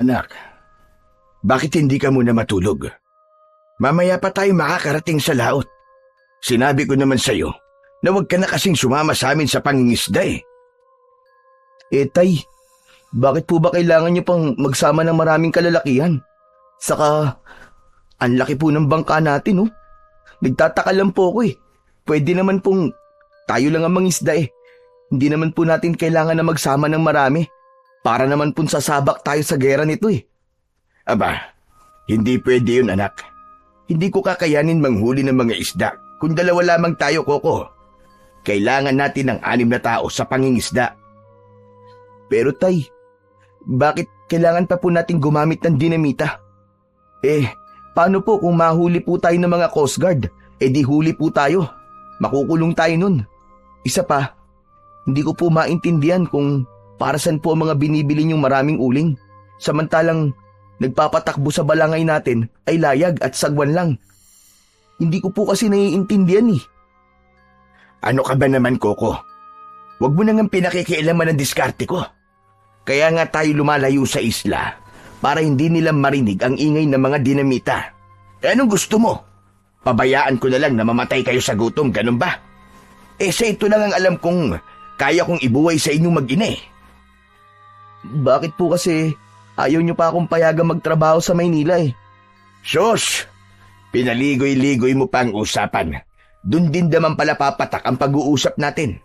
Anak, bakit hindi ka muna matulog? Mamaya pa tayo makakarating sa laot. Sinabi ko naman sa'yo na huwag ka na kasing sumama sa amin sa pangingisda eh. Tay, bakit po ba kailangan niyo pang magsama ng maraming kalalakihan? Saka, ang laki po ng bangka natin, oh. Nagtataka lang po ako eh. Pwede naman pong tayo lang ang mangisda eh. Hindi naman po natin kailangan na magsama ng marami. Para naman pong sasabak tayo sa gera nito eh. Aba, hindi pwede yun anak. Hindi ko kakayanin manghuli ng mga isda kung dalawa lamang tayo, Koko. Kailangan natin ng 6 na tao sa pangingisda. Pero tay, bakit kailangan pa po natin gumamit ng dinamita? Paano po kung mahuli po tayo ng mga Coast Guard? Di huli po tayo. Makukulong tayo nun. Isa pa, hindi ko po maintindihan kung para saan po ang mga binibili niyong maraming uling. Samantalang nagpapatakbo sa balangay natin ay layag at sagwan lang. Hindi ko po kasi naiintindihan eh. Ano ka ba naman, Koko? Huwag mo nang pinakikialaman ng diskarte ko. Kaya nga tayo lumalayo sa isla para hindi nila marinig ang ingay ng mga dinamita. Anong gusto mo? Pabayaan ko na lang na mamatay kayo sa gutom, ganun ba? Sa ito lang ang alam kong kaya kong ibuhay sa inyong mag-ina eh. Bakit po kasi ayaw niyo pa akong payagang magtrabaho sa Maynila eh? Sus! Pinaligoy-ligoy mo pa ang usapan. Doon din naman pala papatak ang pag-uusap natin.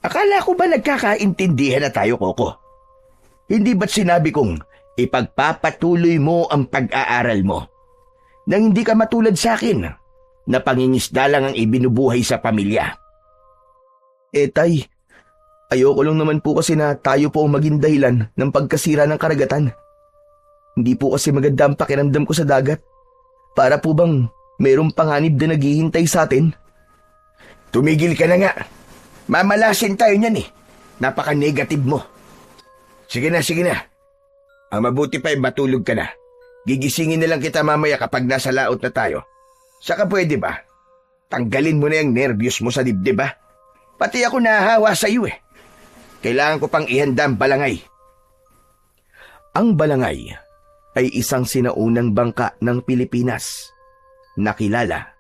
Akala ko ba nagkakaintindihan na tayo, Koko? Hindi ba't sinabi kong ipagpapatuloy mo ang pag-aaral mo? Nang hindi ka matulad sa akin, na pangingisda lang ang ibinubuhay sa pamilya. Tay, ayoko lang naman po kasi na tayo po ang maging dahilan ng pagkasira ng karagatan. Hindi po kasi maganda ang pakiramdam ko sa dagat. Para po bang mayroong panganib na naghihintay sa atin? Tumigil ka na nga. Mamalasin tayo niyan eh. Napaka-negative mo. Sige na, sige na. Ang mabuti pa ay matulog ka na. Gigisingin na lang kita mamaya kapag nasa laot na tayo. Saka pwede ba? Tanggalin mo na yung nervyos mo sa dibdib ba? Pati ako nahahawa sa iyo eh. Kailangan ko pang ihanda ang balangay. Ang balangay ay isang sinaunang bangka ng Pilipinas. Nakilala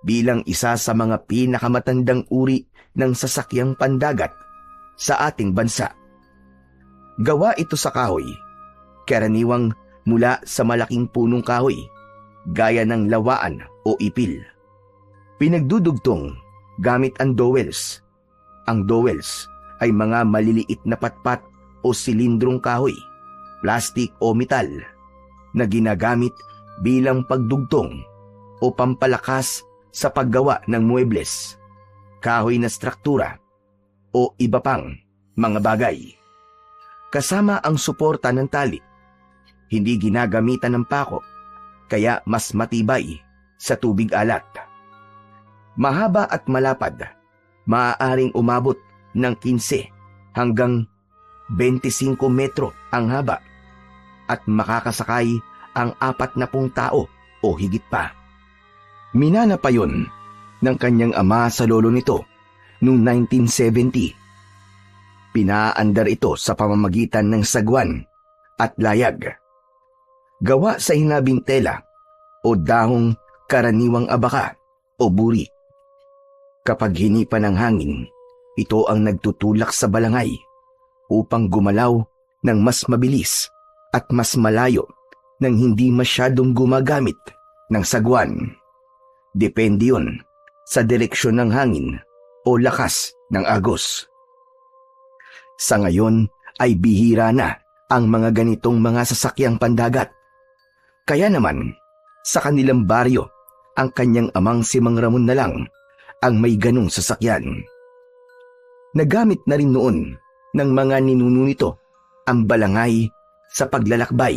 bilang isa sa mga pinakamatandang uri ng sasakyang pandagat sa ating bansa. Gawa ito sa kahoy, karaniwang mula sa malaking punong kahoy, gaya ng lawaan o ipil. Pinagdudugtong gamit ang dowels. Ang dowels ay mga maliliit na patpat o silindrong kahoy, plastik o metal na ginagamit bilang pagdugtong o pampalakas sa paggawa ng muebles, kahoy na struktura o iba pang mga bagay. Kasama ang suporta ng tali, hindi ginagamitan ng pako, kaya mas matibay sa tubig alat. Mahaba at malapad, maaaring umabot ng 15 hanggang 25 metro ang haba at makakasakay ang 40 tao o higit pa. Minana pa yun ng kanyang ama sa lolo nito noong 1970. Pinaandar ito sa pamamagitan ng sagwan at layag. Gawa sa hinabing tela o dahong karaniwang abaka o buri. Kapag hinipa ng hangin, ito ang nagtutulak sa balangay upang gumalaw ng mas mabilis at mas malayo nang hindi masyadong gumagamit ng sagwan. Depende yun sa direksyon ng hangin o lakas ng agos. Sa ngayon ay bihira na ang mga ganitong mga sasakyang pandagat. Kaya naman, sa kanilang baryo, ang kanyang amang si Mang Ramon na lang ang may ganong sasakyan. Nagamit na rin noon ng mga ninuno nito ang balangay sa paglalakbay,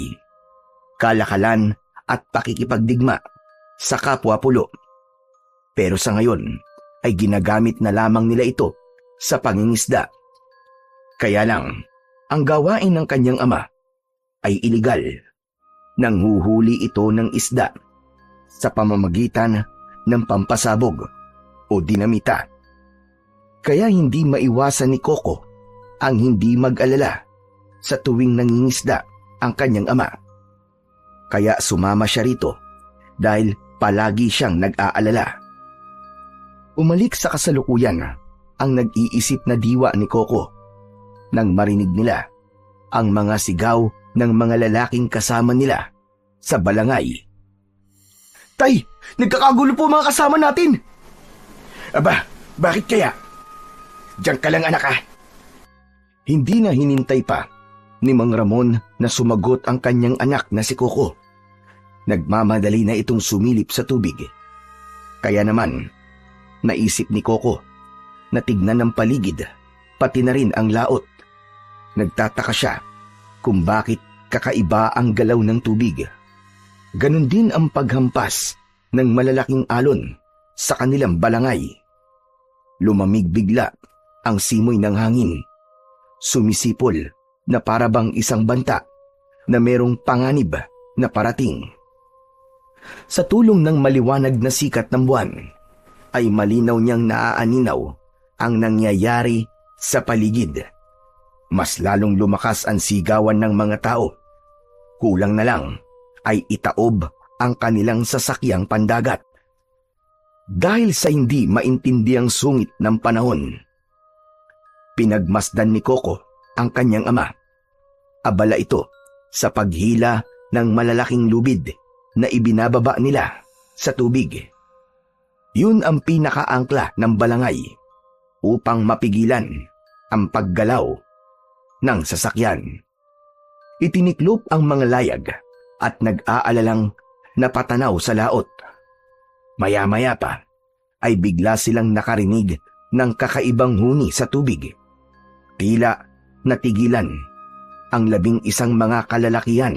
kalakalan at pakikipagdigma sa kapwa-pulo. Pero sa ngayon ay ginagamit na lamang nila ito sa pangingisda. Kaya lang, ang gawain ng kanyang ama ay iligal. Nanghuhuli ito ng isda sa pamamagitan ng pampasabog o dinamita. Kaya hindi maiwasan ni Coco ang hindi mag-alala sa tuwing nangingisda ang kanyang ama. Kaya sumama siya rito dahil palagi siyang nag-aalala. Umalik sa kasalukuyan ang nag-iisip na diwa ni Coco nang marinig nila ang mga sigaw ng mga lalaking kasama nila sa balangay. Tay, nagkakagulo po mga kasama natin! Aba, bakit kaya? Diyan ka lang anak ah. Hindi na hinintay pa ni Mang Ramon na sumagot ang kanyang anak na si Coco. Nagmamadali na itong sumilip sa tubig. Kaya naman, naisip ni Coco na tignan ang paligid, pati na rin ang laot. Nagtataka siya kung bakit kakaiba ang galaw ng tubig. Ganon din ang paghampas ng malalaking alon sa kanilang balangay. Lumamig bigla ang simoy ng hangin. Sumisipol na parabang isang banta na merong panganib na parating. Sa tulong ng maliwanag na sikat ng buwan, ay malinaw niyang naaaninaw ang nangyayari sa paligid. Mas lalong lumakas ang sigawan ng mga tao. Kulang na lang ay itaob ang kanilang sasakyang pandagat. Dahil sa hindi maintindiang sungit ng panahon, pinagmasdan ni Coco ang kanyang ama. Abala ito sa paghila ng malalaking lubid na ibinababa nila sa tubig. Yun ang pinakaangkla ng balangay upang mapigilan ang paggalaw ng sasakyan. Itiniklop ang mga layag at nag-aalalang napatanaw sa laot. Maya-maya pa ay bigla silang nakarinig ng kakaibang huni sa tubig. Tila natigilan ang 11 mga kalalakihan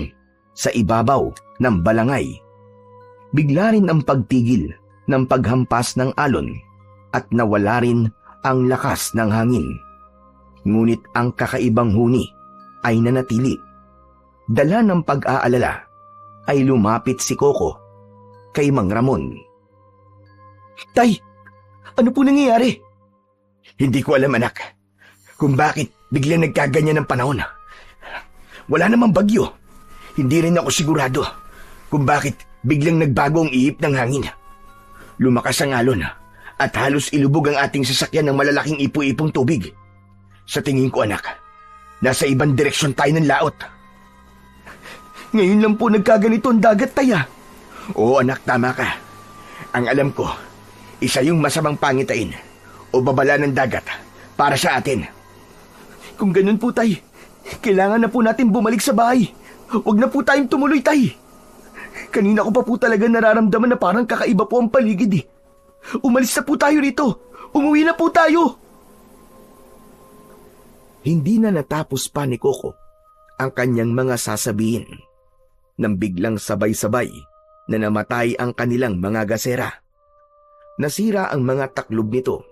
sa ibabaw ng balangay. Bigla rin ang pagtigil ng paghampas ng alon at nawala rin ang lakas ng hangin. Ngunit ang kakaibang huni ay nanatili. Dala ng pag-aalala ay lumapit si Coco kay Mang Ramon. Tay, ano po nangyayari? Hindi ko alam anak kung bakit biglang nagkaganyan ng panahon. Wala namang bagyo. Hindi rin ako sigurado kung bakit biglang nagbago ang ihip ng hangin. Lumakas ang alon at halos ilubog ang ating sasakyan ng malalaking ipo-ipong tubig. Sa tingin ko anak, nasa ibang direksyon tayo ng laot. Ngayon lang po nagkaganito ang dagat, Taya. Oo anak, tama ka. Ang alam ko, isa yung masamang pangitain o babala ng dagat para sa atin. Kung ganun po, Tay, kailangan na po natin bumalik sa bahay. Huwag na po tayong tumuloy, Tay. Kanina ko pa po talaga nararamdaman na parang kakaiba po ang paligid eh. Umalis na po tayo rito. Umuwi na po tayo. Hindi na natapos pa ni Coco ang kanyang mga sasabihin nang biglang sabay-sabay na namatay ang kanilang mga gasera. Nasira ang mga taklob nito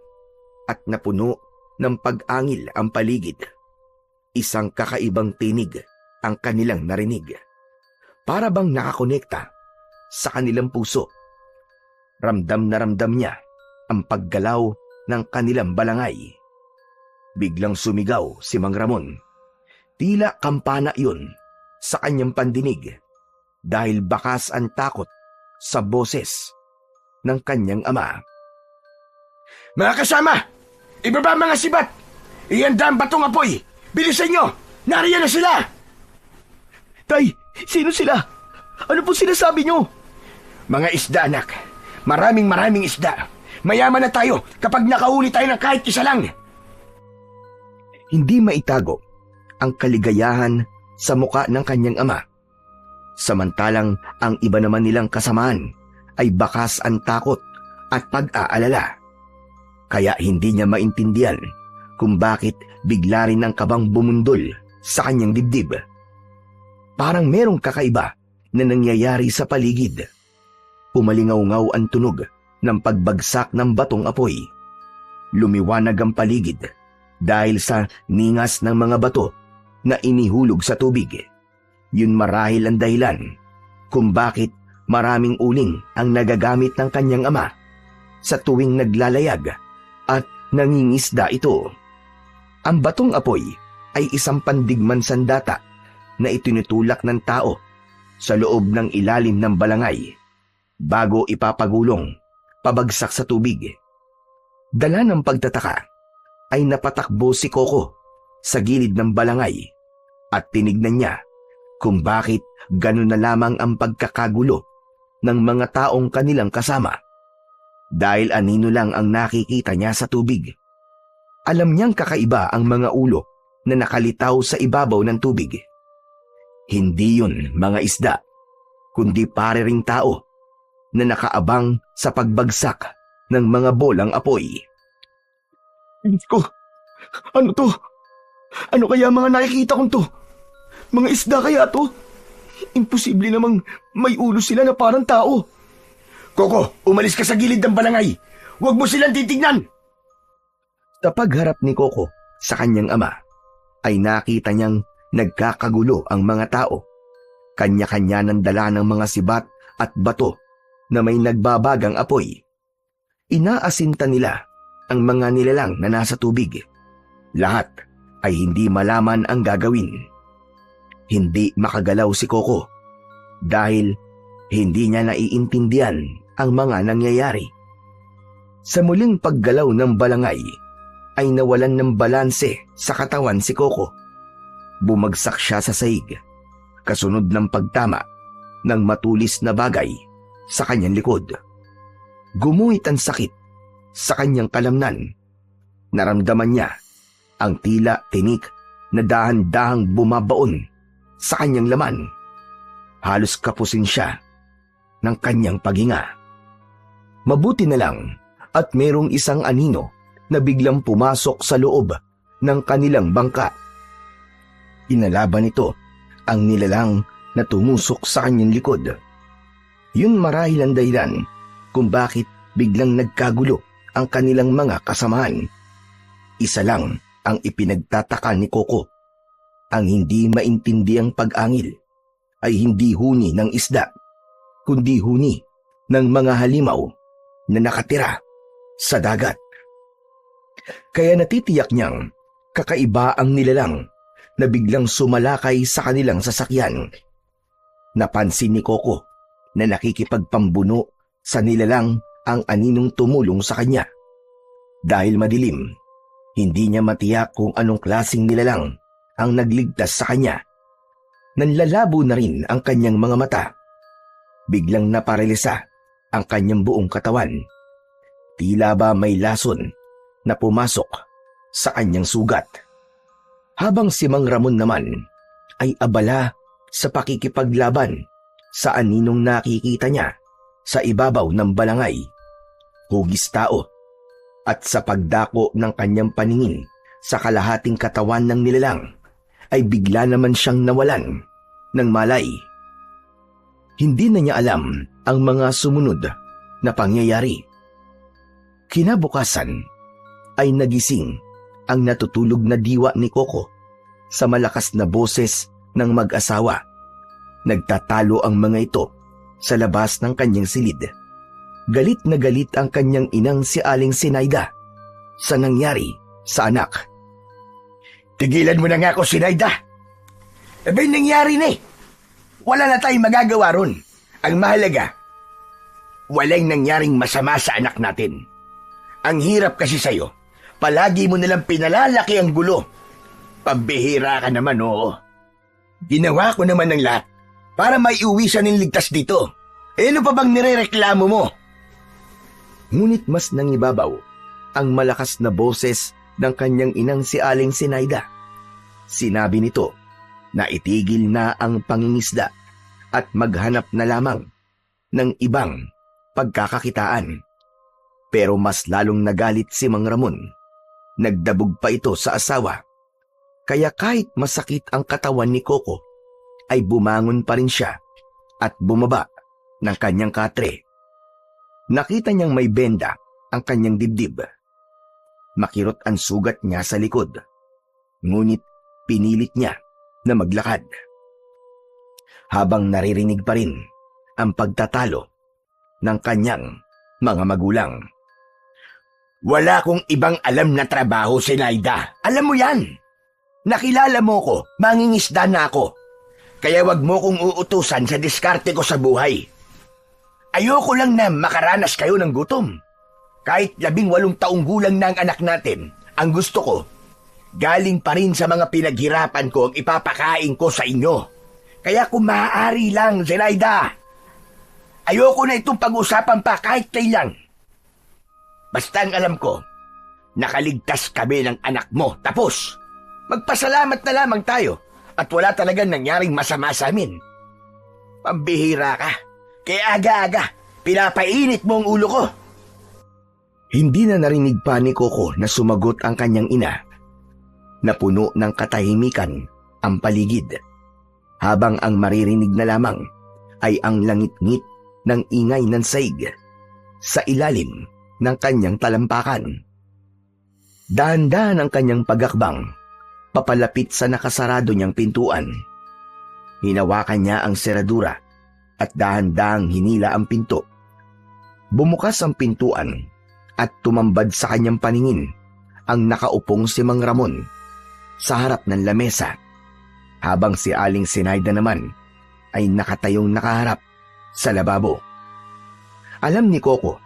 at napuno ng pag-angil ang paligid. Isang kakaibang tinig ang kanilang narinig. Para bang nakakonekta sa kanilang puso. Ramdam na ramdam niya ang paggalaw ng kanilang balangay. Biglang sumigaw si Mang Ramon. Tila kampana yun sa kanyang pandinig dahil bakas ang takot sa boses ng kanyang ama. Mga kasama, ibaba mga sibat! Ihanda ang batong apoy! Bilisan nyo! Nariyan na sila! Tay, sino sila? Ano po sinasabi nyo? Mga isda anak. Maraming isda. Mayaman na tayo kapag nakahuli tayo ng kahit isa lang. Hindi maitago ang kaligayahan sa muka ng kanyang ama. Samantalang ang iba naman nilang kasamaan ay bakas ang takot at pag-aalala. Kaya hindi niya maintindihan kung bakit bigla rin ang kabang bumundol sa kanyang dibdib. Parang merong kakaiba na nangyayari sa paligid. Pumalingaw-ngaw ang tunog ng pagbagsak ng batong apoy. Lumiwanag ang paligid dahil sa ningas ng mga bato na inihulog sa tubig. Yun marahil ang dahilan kung bakit maraming uling ang nagagamit ng kanyang ama sa tuwing naglalayag at nangingisda ito. Ang batong apoy ay isang pandigman sandata na itinutulak ng tao sa loob ng ilalim ng balangay bago ipapagulong pabagsak sa tubig. Dala ng pagtataka ay napatakbo si Coco sa gilid ng balangay at tinignan niya kung bakit ganun na lamang ang pagkakagulo ng mga taong kanilang kasama. Dahil anino lang ang nakikita niya sa tubig. Alam niyang kakaiba ang mga ulo na nakalitaw sa ibabaw ng tubig. Hindi yun mga isda, kundi pare ring tao na nakaabang sa pagbagsak ng mga bolang apoy. Ko, ano to? Ano kaya mga nakikita kong to? Mga isda kaya to? Imposible namang may ulo sila na parang tao. Coco, umalis ka sa gilid ng balangay. Huwag mo silang titignan. Sa pagharap ni Coco sa kanyang ama, ay nakita niyang nagkakagulo ang mga tao. Kanya-kanya ng dala ng mga sibat at bato na may nagbabagang apoy. Inaasinta nila ang mga nilalang na nasa tubig. Lahat ay hindi malaman ang gagawin. Hindi makagalaw si Coco dahil hindi niya naiintindihan ang mga nangyayari. Sa muling paggalaw ng balangay, ay nawalan ng balanse sa katawan si Coco. Bumagsak siya sa sahig, kasunod ng pagtama ng matulis na bagay sa kanyang likod. Gumuhit ang sakit sa kanyang kalamnan. Naramdaman niya ang tila tinik na dahan-dahang bumabaon sa kanyang laman. Halos kapusin siya ng kanyang paghinga. Mabuti na lang at merong isang anino na biglang pumasok sa loob ng kanilang bangka. Inalaban nito ang nilalang na tumusok sa kanyang likod. Yun marahil ang dahilan kung bakit biglang nagkagulo ang kanilang mga kasamahan. Isa lang ang ipinagtataka ni Coco. Ang hindi maintindiang pag-angil ay hindi huni ng isda, kundi huni ng mga halimaw na nakatira sa dagat. Kaya natitiyak niyang kakaiba ang nilalang na biglang sumalakay sa kanilang sasakyan. Napansin ni Coco na nakikipagpambuno sa nilalang ang aninong tumulong sa kanya. Dahil madilim, hindi niya matiyak kung anong klaseng nilalang ang nagligtas sa kanya. Nanlalabo na rin ang kanyang mga mata. Biglang naparalisa ang kanyang buong katawan. Tila ba may lason na pumasok sa kanyang sugat. Habang si Mang Ramon naman ay abala sa pakikipaglaban sa aninong nakikita niya sa ibabaw ng balangay. Hugis tao at sa pagdako ng kanyang paningin sa kalahating katawan ng nilalang ay bigla naman siyang nawalan ng malay. Hindi na niya alam ang mga sumunod na pangyayari. Kinabukasan ay nagising ang natutulog na diwa ni Coco sa malakas na boses ng mag-asawa. Nagtatalo ang mga ito sa labas ng kanyang silid. Galit na galit ang kanyang inang si Aling Sinaida sa nangyari sa anak. Tigilan mo na nga ako, Sinaida. Abay, nangyari na eh. Wala na tayong magagawa ron. Ang mahalaga, walang nangyaring masama sa anak natin. Ang hirap kasi sa'yo, palagi mo nalang pinalalaki ang gulo. Pambihira ka naman, oo. Ginawa ko naman ng lahat para maiuwi siya ng ligtas dito. Eh, ano pa bang nirereklamo mo? Ngunit mas nangibabaw ang malakas na boses ng kanyang inang si Aling Sinaida. Sinabi nito na itigil na ang pangingisda at maghanap na lamang ng ibang pagkakakitaan. Pero mas lalong nagalit si Mang Ramon. Nagdabog pa ito sa asawa. Kaya kahit masakit ang katawan ni Coco, ay bumangon pa rin siya at bumaba ng kanyang katre. Nakita niyang may benda ang kanyang dibdib. Makirot ang sugat niya sa likod. Ngunit pinilit niya na maglakad. Habang naririnig pa rin ang pagtatalo ng kanyang mga magulang. Wala kong ibang alam na trabaho, Sinaida. Alam mo yan. Nakilala mo ko, mangingisda na ako. Kaya wag mo kong uutusan sa diskarte ko sa buhay. Ayoko lang na makaranas kayo ng gutom. Kahit 18 taong gulang na ang anak natin, ang gusto ko, galing pa rin sa mga pinaghirapan ko ang ipapakain ko sa inyo. Kaya kung maaari lang, Zenaida, ayoko na itong pag-usapan pa kahit kailan. Basta ang alam ko, nakaligtas kami ng anak mo. Tapos, magpasalamat na lamang tayo at wala talagang nangyaring masama sa amin. Pambihira ka. Kaya aga-aga, pinapainit mo ang ulo ko. Hindi na narinig pa ni Coco na sumagot ang kanyang ina. Napuno ng katahimikan ang paligid, habang ang maririnig na lamang ay ang langit-ngit ng ingay ng saig sa ilalim ng kanyang talampakan. Dahan-dahan ang kanyang pagakbang papalapit sa nakasarado niyang pintuan. Hinawakan niya ang seradura at dahan-dahang hinila ang pinto. Bumukas ang pintuan at tumambad sa kanyang paningin ang nakaupong si Mang Ramon sa harap ng lamesa, habang si Aling Zenaida naman ay nakatayong nakaharap sa lababo. Alam ni Coco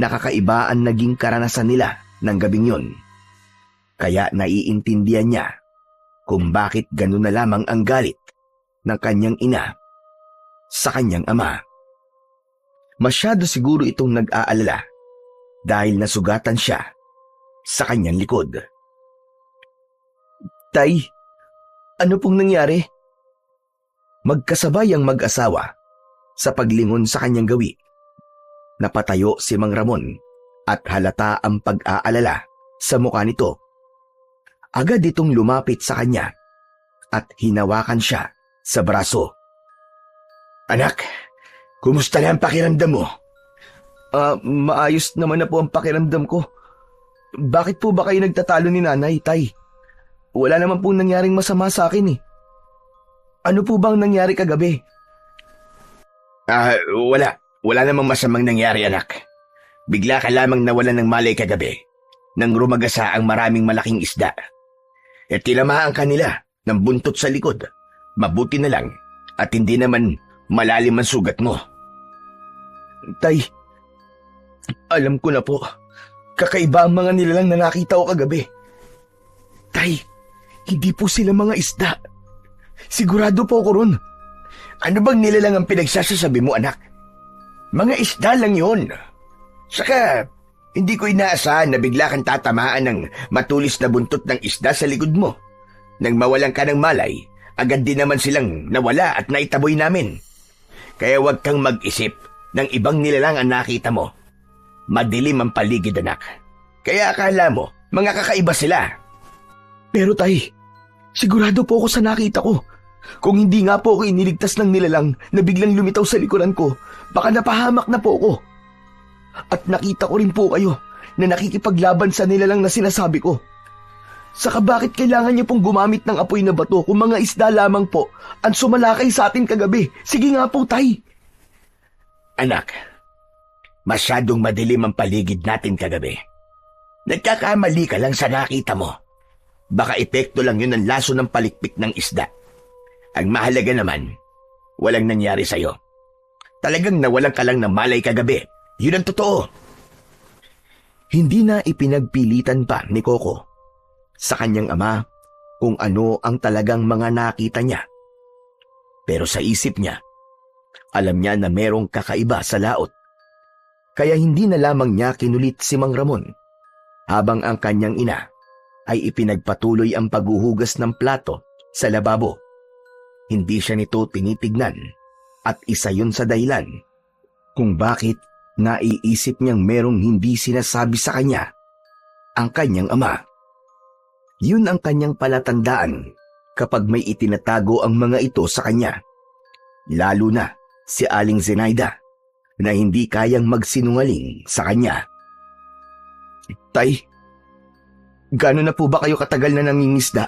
na kakaiba ang naging karanasan nila ng gabing yun, kaya naiintindihan niya kung bakit gano'n na lamang ang galit ng kanyang ina sa kanyang ama. Masyado siguro itong nag-aalala dahil nasugatan siya sa kanyang likod. Tay, ano pong nangyari? Magkasabay ang mag-asawa sa paglingon sa kanyang gawi. Napatayo si Mang Ramon at halata ang pag-aalala sa mukha nito. Agad itong lumapit sa kanya at hinawakan siya sa braso. Anak, kumusta na ang pakiramdam mo? Maayos naman na po ang pakiramdam ko. Bakit po ba kayo nagtatalo ni nanay, tay? Wala naman po nangyaring masama sa akin eh. Ano po bang nangyari kagabi? Wala. Wala namang masamang nangyari, anak. Bigla ka lamang nawalan ng malay kagabi nang rumagasa ang maraming malaking isda. At tinamaan kanila ng buntot sa likod. Mabuti na lang at hindi naman malalim ang sugat mo. Tay, alam ko na po. Kakaiba ang mga nilalang na nakita ko kagabi. Tay, hindi po sila mga isda. Sigurado po ako ron. Ano bang nilalang ang pinagsasasabi mo, anak? Mga isda lang yun. Saka, hindi ko inaasahan na bigla kang tatamaan ng matulis na buntot ng isda sa likod mo. Nang mawalan ka ng malay, agad din naman silang nawala at naitaboy namin. Kaya huwag kang mag-isip ng ibang nilalang ang nakita mo. Madilim ang paligid, anak. Kaya akala mo, mga kakaiba sila. Pero tay, sigurado po ako sa nakita ko. Kung hindi nga po ako iniligtas ng nilalang na biglang lumitaw sa likuran ko, baka napahamak na po ako. At nakita ko rin po kayo na nakikipaglaban sa nilalang na sinasabi ko. Saka bakit kailangan niyo pong gumamit ng apoy na bato kung mga isda lamang po ang sumalakay sa atin kagabi? Sige nga po, tay. Anak, masyadong madilim ang paligid natin kagabi. Nagkakamali ka lang sa nakita mo. Baka epekto lang yun ng laso ng palikpik ng isda. Ang mahalaga naman, walang nangyari sa'yo. Talagang nawalan ka lang ng malay kagabi. Yun ang totoo. Hindi na ipinagpilitan pa ni Coco sa kanyang ama kung ano ang talagang mga nakita niya. Pero sa isip niya, alam niya na merong kakaiba sa laot. Kaya hindi na lamang niya kinulit si Mang Ramon habang ang kanyang ina ay ipinagpatuloy ang paghuhugas ng plato sa lababo. Hindi siya nito tinitignan at isa yun sa dahilan kung bakit naiisip niyang merong hindi sinasabi sa kanya ang kanyang ama. Yun ang kanyang palatandaan kapag may itinatago ang mga ito sa kanya. Lalo na si Aling Zenaida na hindi kayang magsinungaling sa kanya. Tay, gano'n na po ba kayo katagal na nangingisda?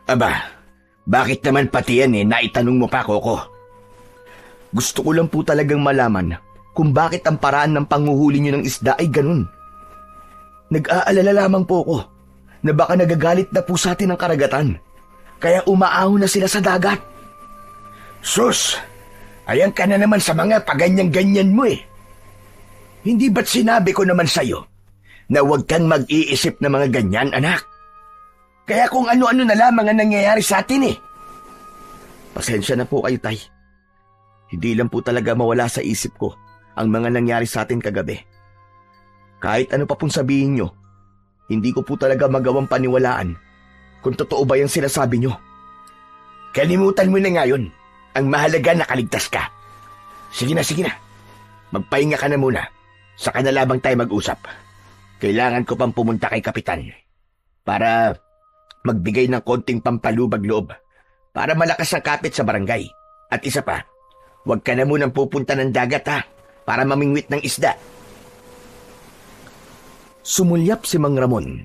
Aba, bakit naman pati yan naitanong mo pa, Coco? Gusto ko lang po talagang malaman kung bakit ang paraan ng panghuhuli niyo ng isda ay ganun. Nag-aalala lamang po ako na baka nagagalit na po sa atin ang karagatan, kaya umaahon na sila sa dagat. Sus! Ayan ka na naman sa mga paganyan-ganyan mo eh. Hindi ba't sinabi ko naman sa'yo na huwag kang mag-iisip na mga ganyan, anak? Kaya kung ano-ano na lamang ang nangyayari sa atin eh. Pasensya na po kayo, Tay. Hindi lang po talaga mawala sa isip ko ang mga nangyari sa atin kagabi. Kahit ano pa pong sabihin nyo, hindi ko po talaga magawang paniwalaan kung totoo ba yung sinasabi nyo. Kalimutan mo na ngayon. Ang mahalaga nakaligtas ka. Sige na, sige na. Magpahinga ka na muna. Saka na labang tayo mag-usap. Kailangan ko pang pumunta kay Kapitan para magbigay ng konting pampalubag loob para malakas ang kapit sa barangay. At isa pa, huwag ka na munang pupunta ng dagat ha, para mamingwit ng isda. Sumulyap si Mang Ramon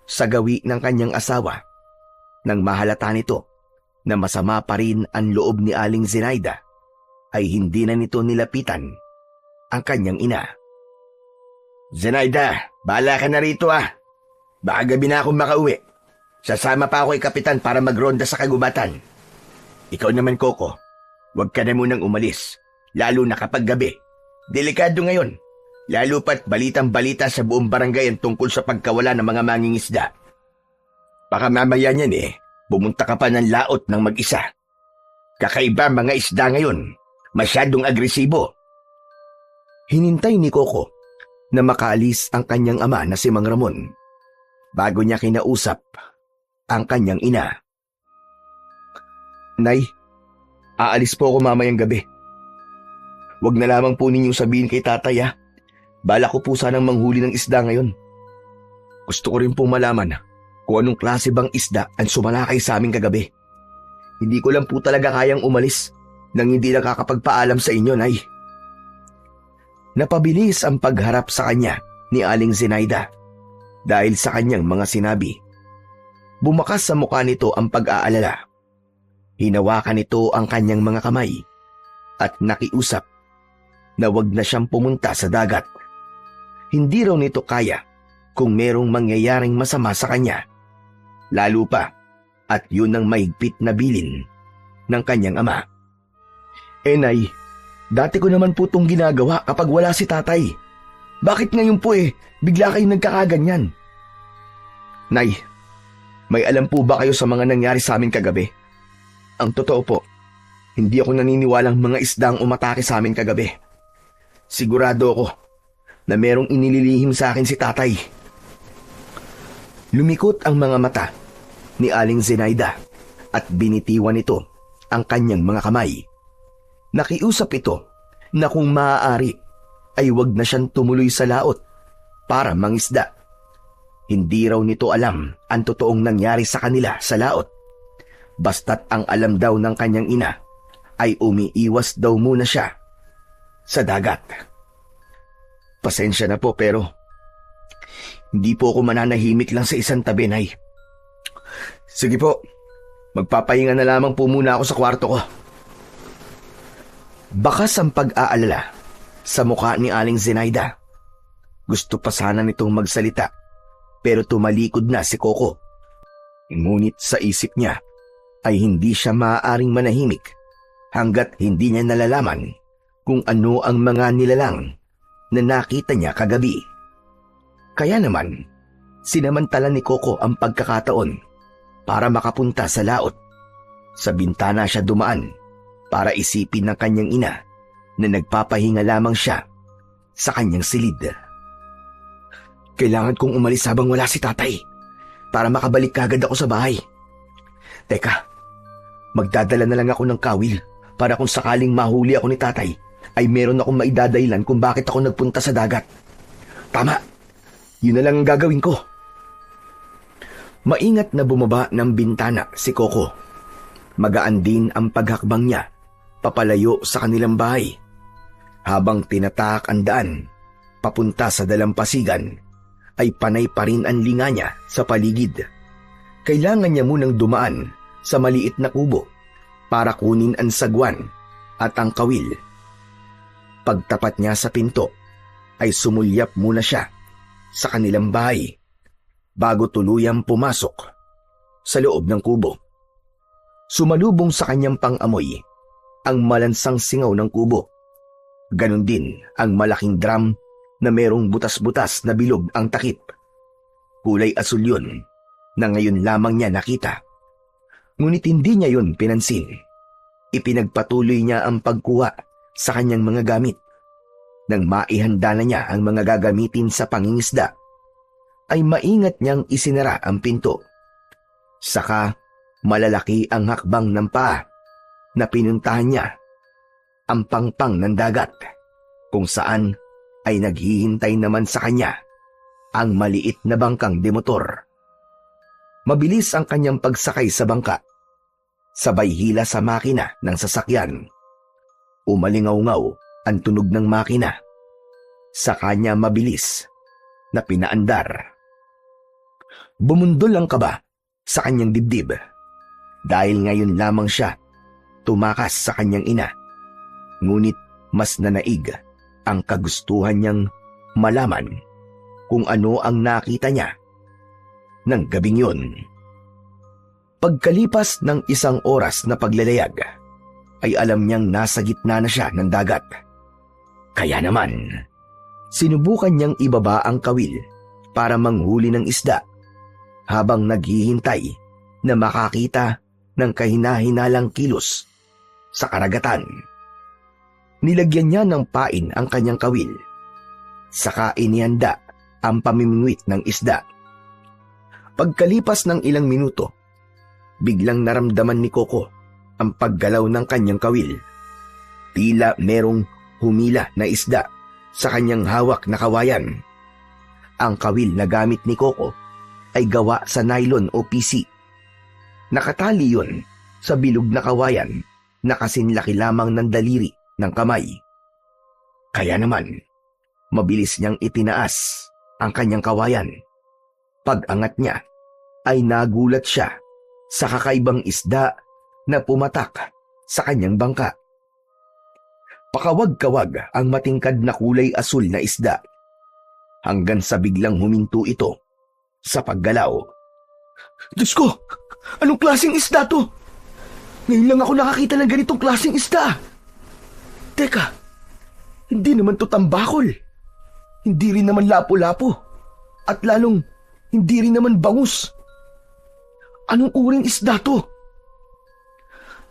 sa gawi ng kanyang asawa nang mahalata nito na masama pa rin ang loob ni Aling Zenaida ay hindi na nito nilapitan ang kanyang ina. Zenaida, bahala ka na rito ha. Baka gabi na akong makauwi. Sasama pa ako kay Kapitan para magronda sa kagubatan. Ikaw naman, Coco, huwag ka na munang umalis, lalo na kapag gabi. Delikado ngayon, lalo pat balitang-balita sa buong barangay ang tungkol sa pagkawala ng mga mangingisda. Baka mamaya niyan bumunta ka pa ng laot ng mag-isa. Kakaiba mga isda ngayon, masyadong agresibo. Hinintay ni Coco na makaalis ang kanyang ama na si Mang Ramon bago niya kinausap ang kanyang ina. Nay, aalis po ako mamayang gabi. Huwag na lamang po ninyong sabihin kay tatay ha. Bala ko po sanang manghuli ng isda ngayon. Gusto ko rin pong malaman kung anong klase bang isda ang sumalakay sa amin kagabi. Hindi ko lang po talaga kayang umalis nang hindi nakakapagpaalam sa inyo, Nay. Napabilis ang pagharap sa kanya ni Aling Zenaida dahil sa kanyang mga sinabi. Bumakas sa mukha nito ang pag-aalala. Hinawakan nito ang kanyang mga kamay at nakiusap na wag na siyang pumunta sa dagat. Hindi raw nito kaya kung merong mangyayaring masama sa kanya. Lalo pa at yun ang mahigpit na bilin ng kanyang ama. Nay, dati ko naman po itong ginagawa kapag wala si tatay. Bakit ngayon po bigla kayong nagkakaganyan? Nay, may alam po ba kayo sa mga nangyari sa amin kagabi? Ang totoo po, hindi ako naniniwalang mga isdang umatake sa amin kagabi. Sigurado ako na merong inililihim sa akin si tatay. Lumikot ang mga mata ni Aling Zenaida at binitiwan nito ang kanyang mga kamay. Nakiusap ito na kung maaari ay wag na siyang tumuloy sa laot para mangisda. Hindi raw nito alam ang totoong nangyari sa kanila sa laot. Basta't ang alam daw ng kanyang ina ay umiiwas daw muna siya sa dagat. Pasensya na po pero hindi po ako mananahimik lang sa isang tabi, Nay. Sige po, magpapahinga na lamang po muna ako sa kwarto ko. Bakas ang pag-aalala sa mukha ni Aling Zenaida. Gusto pa sana nitong magsalita pero tumalikod na si Coco. Ngunit sa isip niya ay hindi siya maaaring manahimik hanggat hindi niya nalalaman kung ano ang mga nilalang na nakita niya kagabi. Kaya naman, sinamantala ni Coco ang pagkakataon para makapunta sa laot. Sa bintana siya dumaan para isipin ng kanyang ina na nagpapahinga lamang siya sa kanyang silid. Kailangan kong umalis habang wala si tatay para makabalik kagad ako sa bahay. Teka, magdadala na lang ako ng kawil para kung sakaling mahuli ako ni tatay ay meron akong maidadailan kung bakit ako nagpunta sa dagat. Tama, yun na lang ang gagawin ko. Maingat na bumaba ng bintana si Coco. Magaan din ang paghakbang niya papalayo sa kanilang bahay. Habang tinataak ang daan papunta sa dalampasigan ay panay pa rin ang linga niya sa paligid. Kailangan niya munang dumaan sa maliit na kubo para kunin ang sagwan at ang kawil. Pagtapat niya sa pinto ay sumulyap muna siya sa kanilang bahay bago tuluyang pumasok sa loob ng kubo. Sumalubong sa kanyang pang-amoy ang malansang singaw ng kubo. Ganon din ang malaking drum na merong butas-butas na bilog ang takip. Kulay asul yun na ngayon lamang niya nakita. Ngunit hindi niya yun pinansin. Ipinagpatuloy niya ang pagkuha sa kanyang mga gamit. Nang maihanda na niya ang mga gagamitin sa pangingisda, ay maingat niyang isinara ang pinto. Saka malalaki ang hakbang ng paa na pinuntahan niya ang pangpang ng dagat, kung saan ay naghihintay naman sa kanya ang maliit na bangkang demotor. Mabilis ang kanyang pagsakay sa bangka, sabay hila sa makina ng sasakyan. Umalingaw-ngaw ang tunog ng makina sa kanya mabilis na pinaandar. Bumundol ang kaba sa kanyang dibdib dahil ngayon lamang siya tumakas sa kanyang ina. Ngunit mas nanaig ang kagustuhan niyang malaman kung ano ang nakita niya ng gabing yun. Pagkalipas ng 1 oras na paglalayag, ay alam niyang nasa gitna na siya ng dagat. Kaya naman, sinubukan niyang ibaba ang kawil para manghuli ng isda habang naghihintay na makakita ng kahina-hinalang kilos sa karagatan. Nilagyan niya ng pain ang kanyang kawil, saka inihanda ang pamimingwit ng isda. Pagkalipas ng ilang minuto, biglang naramdaman ni Coco ang paggalaw ng kanyang kawil. Tila merong humila na isda sa kanyang hawak na kawayan. Ang kawil na gamit ni Coco ay gawa sa nylon o PC. Nakatali yun sa bilog na kawayan na kasinlaki lamang ng daliri ng kamay. Kaya naman, mabilis niyang itinaas ang kanyang kawayan. Pag-angat niya, ay nagulat siya sa kakaibang isda na pumatak sa kanyang bangka. Pakawag-kawag ang matingkad na kulay asul na isda, hanggang sa biglang huminto ito sa paggalaw. Diyos ko! Anong klaseng isda to? Ngayon lang ako nakakita ng ganitong klaseng isda. Teka, hindi naman to tambakol. Hindi rin naman lapo-lapo. At lalong, hindi rin naman bangus. Anong uring isda to?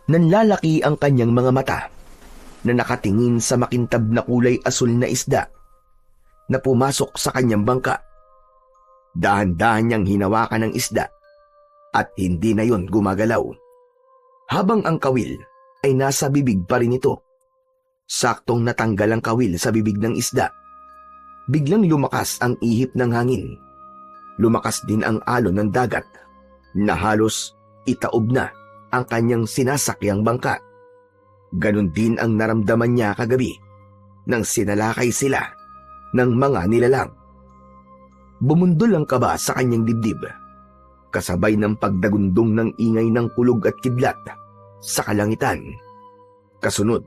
Nanlalaki ang kanyang mga mata na nakatingin sa makintab na kulay asul na isda na pumasok sa kanyang bangka. Dahan-dahan niyang hinawakan ng isda at hindi na yon gumagalaw. Habang ang kawil ay nasa bibig pa rin ito. Saktong natanggal ang kawil sa bibig ng isda. Biglang lumakas ang ihip ng hangin. Lumakas din ang alon ng dagat na halos itaob na ang kanyang sinasakyang bangka. Ganon din ang naramdaman niya kagabi nang sinalakay sila ng mga nilalang. Bumundol ang kaba sa kanyang dibdib, kasabay ng pagdagundong ng ingay ng kulog at kidlat sa kalangitan, kasunod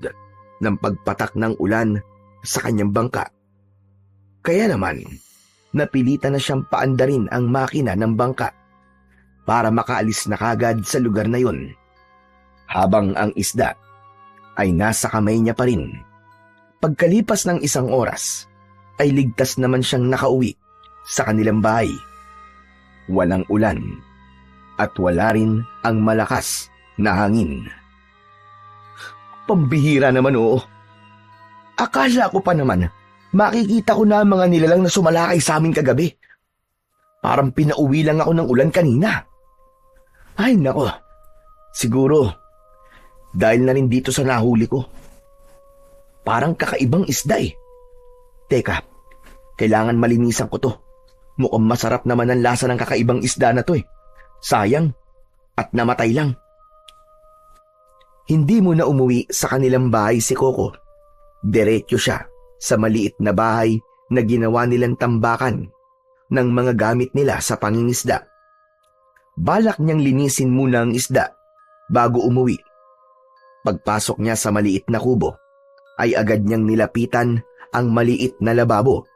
ng pagpatak ng ulan sa kanyang bangka. Kaya naman, napilitan na siyang paandarin ang makina ng bangka para makaalis na kagad sa lugar na yun, habang ang isda ay nasa kamay niya pa rin. Pagkalipas ng 1 oras, ay ligtas naman siyang nakauwi sa kanilang bahay. Walang ulan at wala rin ang malakas na hangin. Pambihira naman, oo. Akala ko pa naman makikita ko na ang mga nilalang na sumalakay sa amin kagabi. Parang pinauwi lang ako ng ulan kanina. Ay nako, siguro dahil na rin dito sa nahuli ko. Parang kakaibang isda eh. Teka, kailangan malinisan ko to. Mukhang masarap naman ang lasa ng kakaibang isda na to eh. Sayang, at namatay lang. Hindi mo na umuwi sa kanilang bahay si Coco. Diretso siya sa maliit na bahay na ginawa nilang tambakan ng mga gamit nila sa pangingisda. Balak niyang linisin muna ang isda bago umuwi. Pagpasok niya sa maliit na kubo, ay agad niyang nilapitan ang maliit na lababo.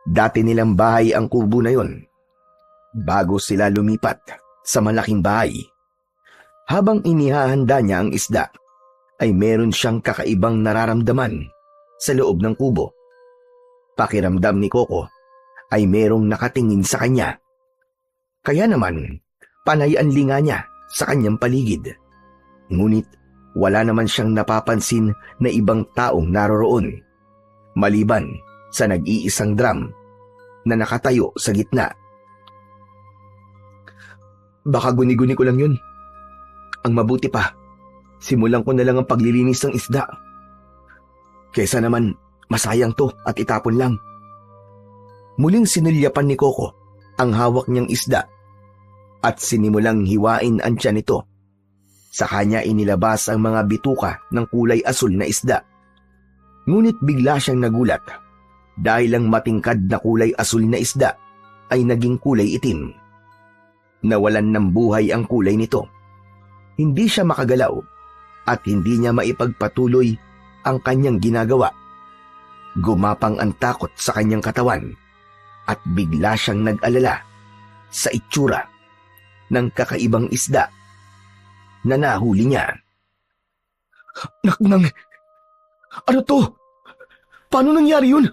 Dati nilang bahay ang kubo na yon, bago sila lumipat sa malaking bahay. Habang inihahanda niya ang isda, ay meron siyang kakaibang nararamdaman sa loob ng kubo. Pakiramdam ni Coco ay merong nakatingin sa kanya. Kaya naman, panay ang linga niya sa kanyang paligid. Ngunit wala naman siyang napapansin na ibang taong naroroon, maliban sa nag-iisang drum na nakatayo sa gitna. Baka guni-guni ko lang yun. Ang mabuti pa, simulan ko na lang ang paglilinis ng isda. Kesa naman, masayang to at itapon lang. Muling sinulyapan ni Coco ang hawak niyang isda at sinimulang hiwain ang tiyan nito. Sa kanya inilabas ang mga bituka ng kulay asul na isda. Ngunit bigla siyang nagulat dahil ang matingkad na kulay asul na isda ay naging kulay itim. Nawalan ng buhay ang kulay nito. Hindi siya makagalaw at hindi niya maipagpatuloy ang kanyang ginagawa. Gumapang ang takot sa kanyang katawan at bigla siyang nag-alala sa itsura ng kakaibang isda na nahuli niya. Naknang! Ano to? Paano nangyari yun?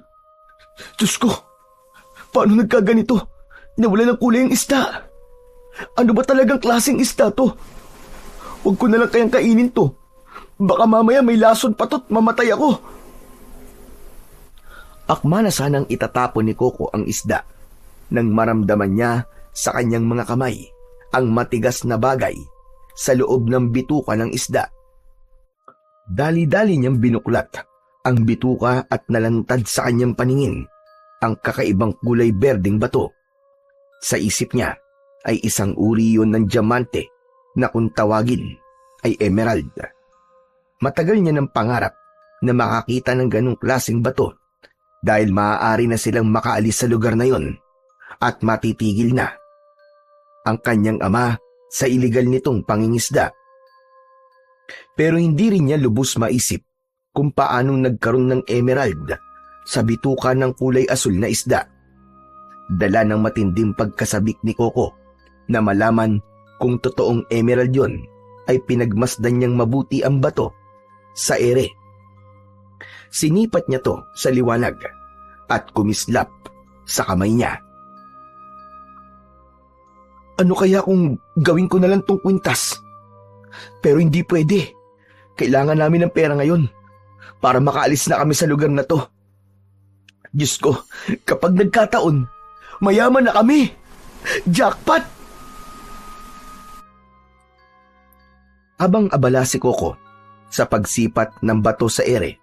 Diyos ko! Paano nagkaganito? Nawala ng kulay ang isda. Ano ba talagang klaseng isda to? Huwag ko na lang kayang kainin to. Baka mamaya may lason pa to't mamatay ako. Akma na sanang itatapon ni Coco ang isda nang maramdaman niya sa kanyang mga kamay ang matigas na bagay sa loob ng bituka ng isda. Dali-dali niyang binuklat ang bituka at nalantad sa kanyang paningin ang kakaibang kulay berdeng bato. Sa isip niya ay isang uri yun ng diamante na kung tawagin ay emerald. Matagal niya ng pangarap na makakita ng ganong klaseng bato dahil maaari na silang makaalis sa lugar na yon at matitigil na ang kanyang ama sa iligal nitong pangingisda. Pero hindi rin niya lubos maisip kung paanong nagkaroon ng emerald sa bituka ng kulay asul na isda. Dala ng matinding pagkasabik ni Coco na malaman kung totoong emerald yon ay pinagmasdan niyang mabuti ang bato sa ere. Sinipat niya to sa liwanag at kumislap sa kamay niya. Ano kaya kung gawin ko na lang tong kwintas? Pero hindi pwede. Kailangan namin ng pera ngayon para makaalis na kami sa lugar na to. Diyos ko, kapag nagkataon, mayaman na kami. Jackpot! Habang abala si Coco sa pagsipat ng bato sa ere,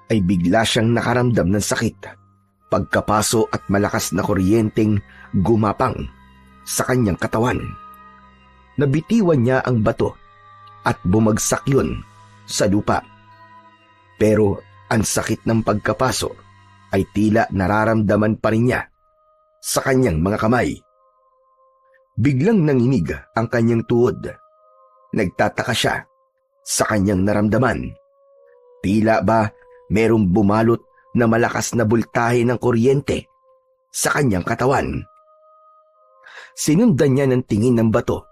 ay bigla siyang nakaramdam ng sakit, pagkapaso at malakas na kuryenteng gumapang sa kanyang katawan. Nabitiwan niya ang bato at bumagsak yun sa lupa. Pero ang sakit ng pagkapaso ay tila nararamdaman pa rin niya sa kanyang mga kamay. Biglang nanginig ang kanyang tuhod. Nagtataka siya sa kanyang naramdaman. Tila ba merong bumalot na malakas na bultahe ng kuryente sa kanyang katawan. Sinundan niya ng tingin ng bato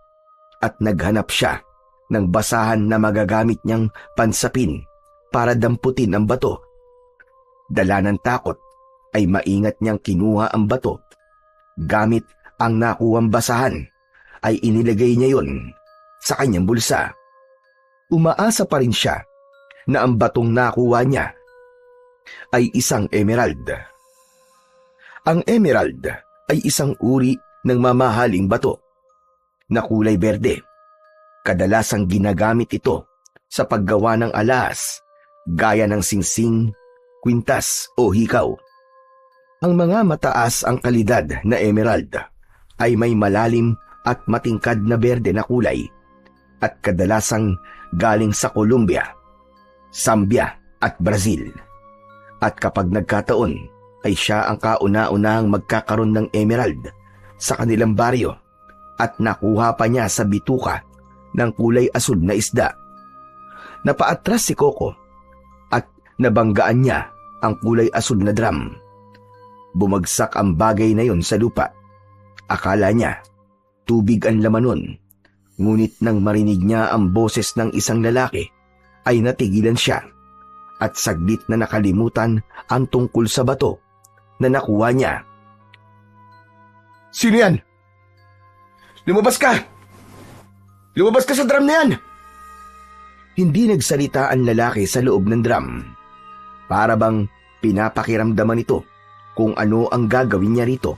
at naghanap siya ng basahan na magagamit niyang pansapin para damputin ang bato. Dala ng takot ay maingat niyang kinuha ang bato. Gamit ang nakuhang basahan ay inilagay niya yon sa kanyang bulsa. Umaasa pa rin siya na ang batong nakuha niya ay isang emerald. Ang emerald ay isang uri ng mamahaling bato na kulay berde. Kadalasang ginagamit ito sa paggawa ng alas gaya ng singsing, kwintas o hikaw. Ang mga mataas ang kalidad na emerald ay may malalim at matingkad na berde na kulay at kadalasang galing sa Colombia, Zambia at Brazil. At kapag nagkataon ay siya ang kauna-unahang magkakaroon ng emerald sa kanilang baryo at nakuha pa niya sa bituka ng kulay asul na isda. Napaatras si Coco at nabanggaan niya ang kulay asul na drum. Bumagsak ang bagay na yon sa lupa. Akala niya tubig ang laman nun, ngunit nang marinig niya ang boses ng isang lalaki ay natigilan siya at saglit na nakalimutan ang tungkol sa bato na nakuha niya. Sino yan? Lumabas ka! Lumabas ka sa drum na yan! Hindi nagsalita ang lalaki sa loob ng drum. Para bang pinapakiramdaman ito kung ano ang gagawin niya rito.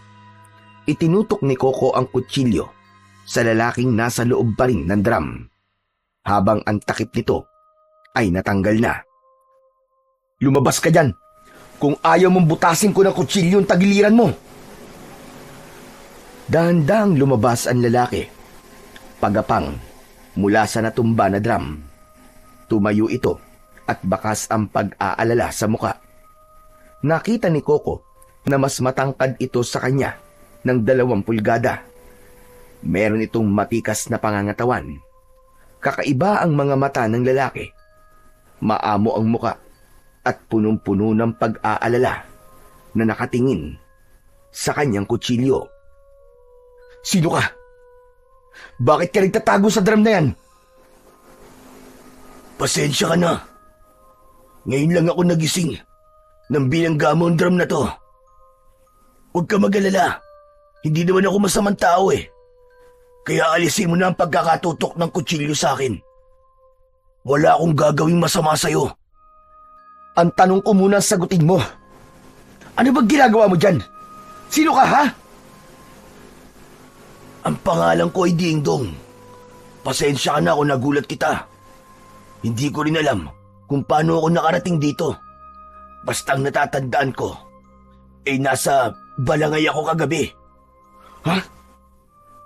Itinutok ni Coco ang kutsilyo sa lalaking nasa loob pa rin ng drum, habang ang takip nito ay natanggal na. Lumabas ka dyan! Kung ayaw mong butasin ko ng kutsilyo ang tagiliran mo! Dahan-dahang lumabas ang lalaki, pagapang mula sa natumba na drum. Tumayo ito at bakas ang pag-aalala sa muka. Nakita ni Coco na mas matangkad ito sa kanya ng 2 pulgada. Meron itong matikas na pangangatawan. Kakaiba ang mga mata ng lalaki. Maamo ang muka at punong-puno ng pag-aalala na nakatingin sa kanyang kutsilyo. Sino ka? Bakit ka nagtatago sa drum na yan? Pasensya ka na. Ngayon lang ako nagising nang binangga mo ang drum na to. Huwag ka mag-alala. Hindi naman ako masamang tao eh. Kaya alisin mo na ang pagkakatutok ng kutsilyo sa akin. Wala akong gagawing masama sa'yo. Ang tanong ko muna sagutin mo. Ano bang ginagawa mo dyan? Sino ka, ha? Ang pangalan ko ay Dingdong. Pasensya ka na kung nagulat kita. Hindi ko rin alam kung paano ako nakarating dito. Basta ang natatandaan ko, nasa balangay ako kagabi. Ha?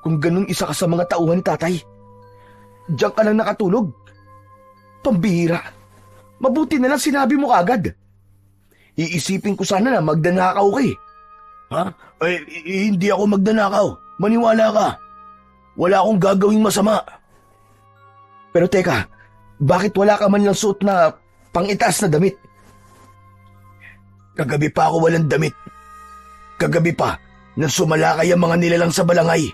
Kung ganun isa ka sa mga tauhan ni tatay, diyan ka lang nakatulog? Pambihira. Mabuti na lang sinabi mo kagad. Iisipin ko sana na magdanakaw ka eh. Ha? Hindi ako magdanakaw. Maniwala ka. Wala akong gagawing masama. Pero teka, bakit wala ka man lang suot na pang-itaas na damit? Kagabi pa ako walang damit. Kagabi pa, nang sumalakay ang mga nilalang sa balangay.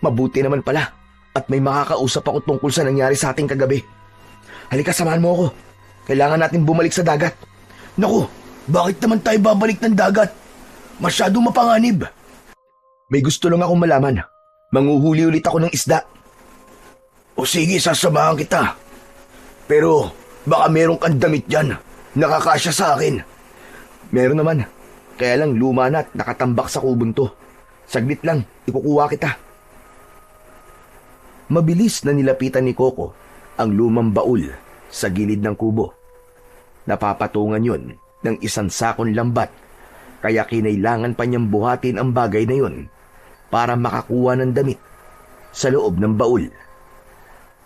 Mabuti naman pala at may makakausap ako tungkol sa nangyari sa ating kagabi. Halika, samahan mo ako. Kailangan natin bumalik sa dagat. Naku, bakit naman tayo babalik ng dagat? Masyadong mapanganib. May gusto lang akong malaman. Manguhuli ulit ako ng isda. O sige, sasamahan kita. Pero baka meron kang damit dyan. Nakakasya sa akin. Meron naman. Kaya lang luma na at nakatambak sa kubon to. Saglit lang, ikukuha kita. Mabilis na nilapitan ni Coco ang lumang baul sa gilid ng kubo. Napapatungan yun ng isang sakong lambat, kaya kinailangan pa niyang buhatin ang bagay na yun para makakuha ng damit sa loob ng baul.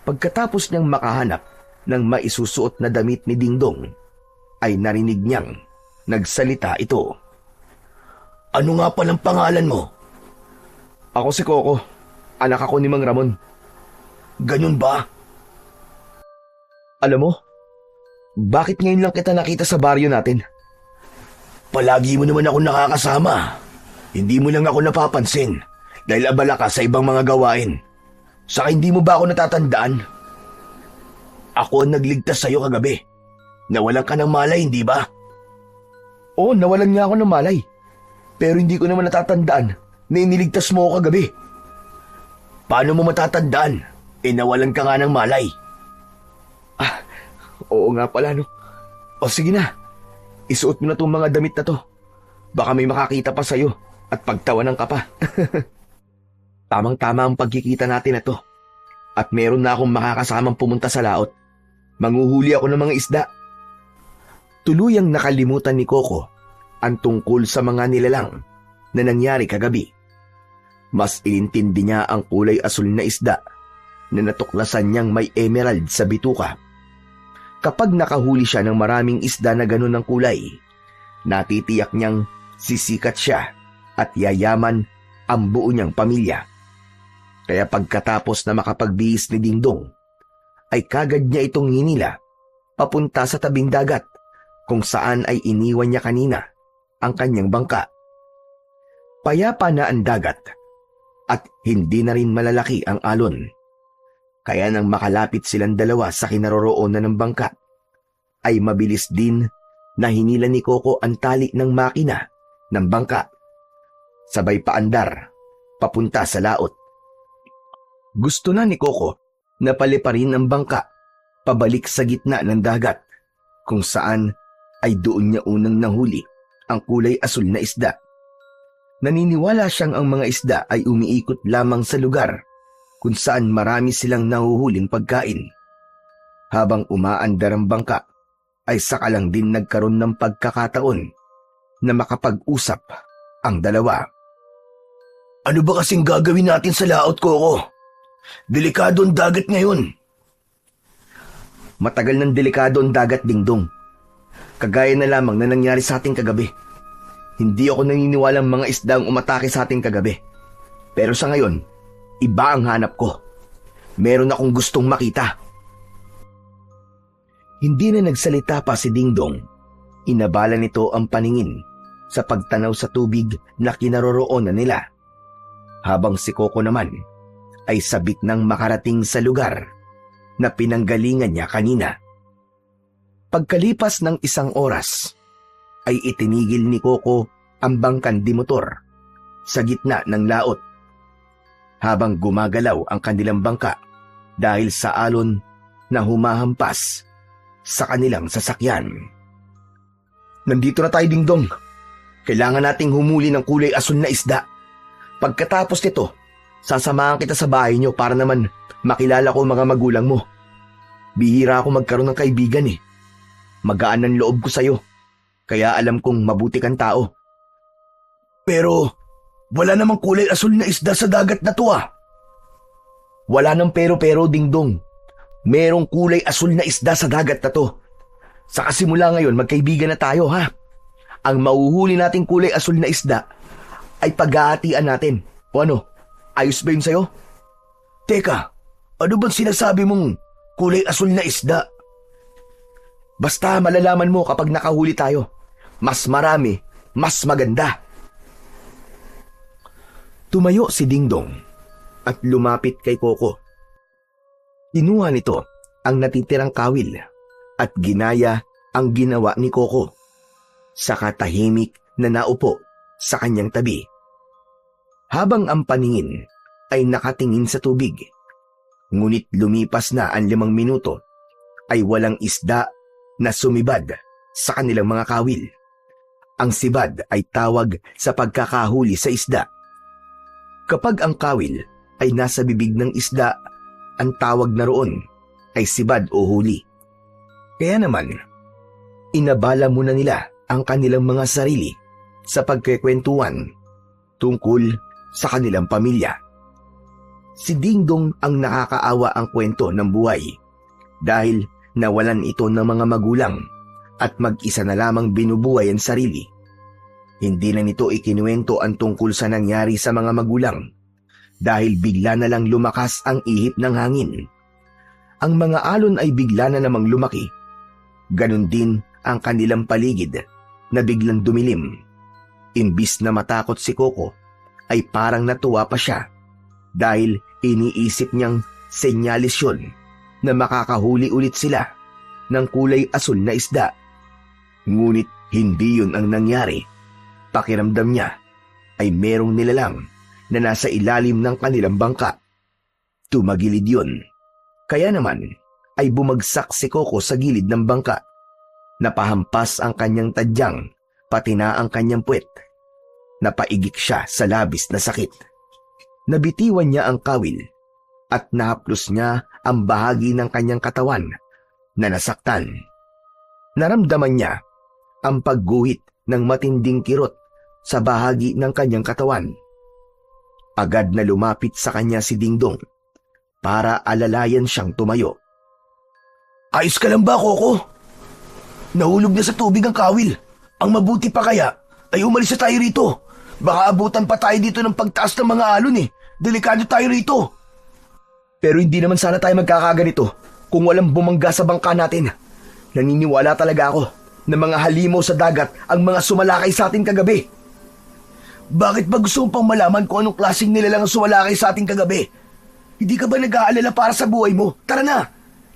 Pagkatapos niyang makahanap ng maisusuot na damit ni Dingdong, ay narinig niyang nagsalita ito. Ano nga palang pangalan mo? Ako si Coco. Anak ako ni Mang Ramon. Ganun ba? Alam mo, bakit ngayon lang kita nakita sa baryo natin? Palagi mo naman ako nakakasama. Hindi mo lang ako napapansin dahil abala ka sa ibang mga gawain. Saka hindi mo ba ako natatandaan? Ako ang nagligtas sa'yo kagabi. Nawalan ka ng malay, hindi ba? Oo, nawalan nga ako ng malay. Pero hindi ko naman natatandaan na iniligtas mo ako kagabi. Paano mo matatandaan? Nawalan ka nga ng malay. Oo nga pala, no. O sige na, isuot mo na tong mga damit na to. Baka may makakita pa sa'yo at pagtawanan ka pa. Tamang-tama ang pagkikita natin na to. At meron na akong makakasamang pumunta sa laot. Manguhuli ako ng mga isda. Tuluyang nakalimutan ni Coco ang tungkol sa mga nilalang na nangyari kagabi. Mas inintindi niya ang kulay asul na isda na natuklasan niyang may emerald sa bituka. Kapag nakahuli siya ng maraming isda na ganun ng kulay, natitiyak niyang sisikat siya at yayaman ang buo niyang pamilya. Kaya pagkatapos na makapagbihis ni Dingdong, ay kagad niya itong hinila papunta sa tabing dagat kung saan ay iniwan niya kanina ang kanyang bangka. Payapa na ang dagat at hindi na rin malalaki ang alon. Kaya nang makalapit silang dalawa sa kinaroroonan ng bangka, ay mabilis din na hinila ni Coco ang tali ng makina ng bangka. Sabay paandar, papunta sa laot. Gusto na ni Coco na paliparin ang bangka pabalik sa gitna ng dagat, kung saan ay doon niya unang nahuli ang kulay asul na isda. Naniniwala siyang ang mga isda ay umiikot lamang sa lugar kung saan marami silang nahuhuling pagkain. Habang umaandar ang bangka, ay saka lang din nagkaroon ng pagkakataon na makapag-usap ang dalawa. Ano ba kasing gagawin natin sa laot, Coco? Delikado ang dagat ngayon. Matagal ng delikado ang dagat, Dingdong. Kagaya na lamang na nangyari sa ating kagabi. Hindi ako naniniwalang mga isda ang umatake sa ating kagabi. Pero sa ngayon, iba ang hanap ko. Meron akong gustong makita. Hindi na nagsalita pa si Dingdong. Inabala nito ang paningin sa pagtanaw sa tubig na kinaroroonan nila. Habang si Coco naman ay sabik ng makarating sa lugar na pinanggalingan niya kanina. Pagkalipas ng 1 oras, ay itinigil ni Coco ang bangkan di motor sa gitna ng laot habang gumagalaw ang kanilang bangka dahil sa alon na humahampas sa kanilang sasakyan. Nandito na tayo, Dingdong. Kailangan nating humuli ng kulay asul na isda. Pagkatapos nito, sasamahan kita sa bahay niyo para naman makilala ko mga magulang mo. Bihira ako magkaroon ng kaibigan eh. Magaan ang loob ko sa'yo, kaya alam kong mabuti kang tao. Pero wala namang kulay asul na isda sa dagat na to ah. Wala nang pero-pero, Dingdong. Merong kulay asul na isda sa dagat na to. Sa kasimula ngayon, magkaibigan na tayo ha. Ang mauhuli nating kulay asul na isda ay paghahatian natin. O ano, ayos ba yun sa'yo? Teka, ano bang sinasabi mong kulay asul na isda? Basta malalaman mo kapag nakahuli tayo. Mas marami, mas maganda. Tumayo si Dingdong at lumapit kay Coco. Kinuha nito ang natitirang kawil at ginaya ang ginawa ni Coco. Saka tahimik na naupo sa kanyang tabi. Habang ang paningin ay nakatingin sa tubig. Ngunit lumipas na ang 5 minuto ay walang isda na sumibad sa kanilang mga kawil. Ang sibad ay tawag sa pagkakahuli sa isda. Kapag ang kawil ay nasa bibig ng isda, ang tawag na roon ay sibad o huli. Kaya naman, inabala muna nila ang kanilang mga sarili sa pagkikwentuhan tungkol sa kanilang pamilya. Si Dingdong ang nakakaawa ang kwento ng buhay dahil nawalan ito ng mga magulang at mag-isa na lamang binubuhay ang sarili. Hindi na nito ikinuwento ang tungkol sa nangyari sa mga magulang dahil bigla na lang lumakas ang ihip ng hangin. Ang mga alon ay bigla na namang lumaki. Ganon din ang kanilang paligid na biglang dumilim. Imbis na matakot si Coco, ay parang natuwa pa siya dahil iniisip niyang senyalis yun na makakahuli ulit sila ng kulay asul na isda. Ngunit hindi yun ang nangyari. Pakiramdam niya ay merong nilalang na nasa ilalim ng kanilang bangka. Tumagilid yun. Kaya naman ay bumagsak si Coco sa gilid ng bangka. Napahampas ang kanyang tadyang, pati na ang kanyang puwet. Napaigik siya sa labis na sakit. Nabitiwan niya ang kawil at nahaplos niya ang bahagi ng kanyang katawan na nasaktan. Naramdaman niya ang pagguhit ng matinding kirot sa bahagi ng kanyang katawan. Agad na lumapit sa kanya si Dingdong para alalayan siyang tumayo. Ayos ka lang ba, Coco? Nahulog na sa tubig ang kawil. Ang mabuti pa kaya ay umalis na tayo rito. Baka abutan pa tayo dito ng pagtaas ng mga alon eh. Delikado tayo rito. Pero hindi naman sana tayo magkakaganito kung walang bumangga sa bangka natin. Naniniwala talaga ako na mga halimaw sa dagat ang mga sumalakay sa atin kagabi. Bakit ba gusto mong pang malaman kung anong klaseng nilalang ang sumalakay sa atin kagabi? Hindi ka ba nag-aalala para sa buhay mo? Tara na!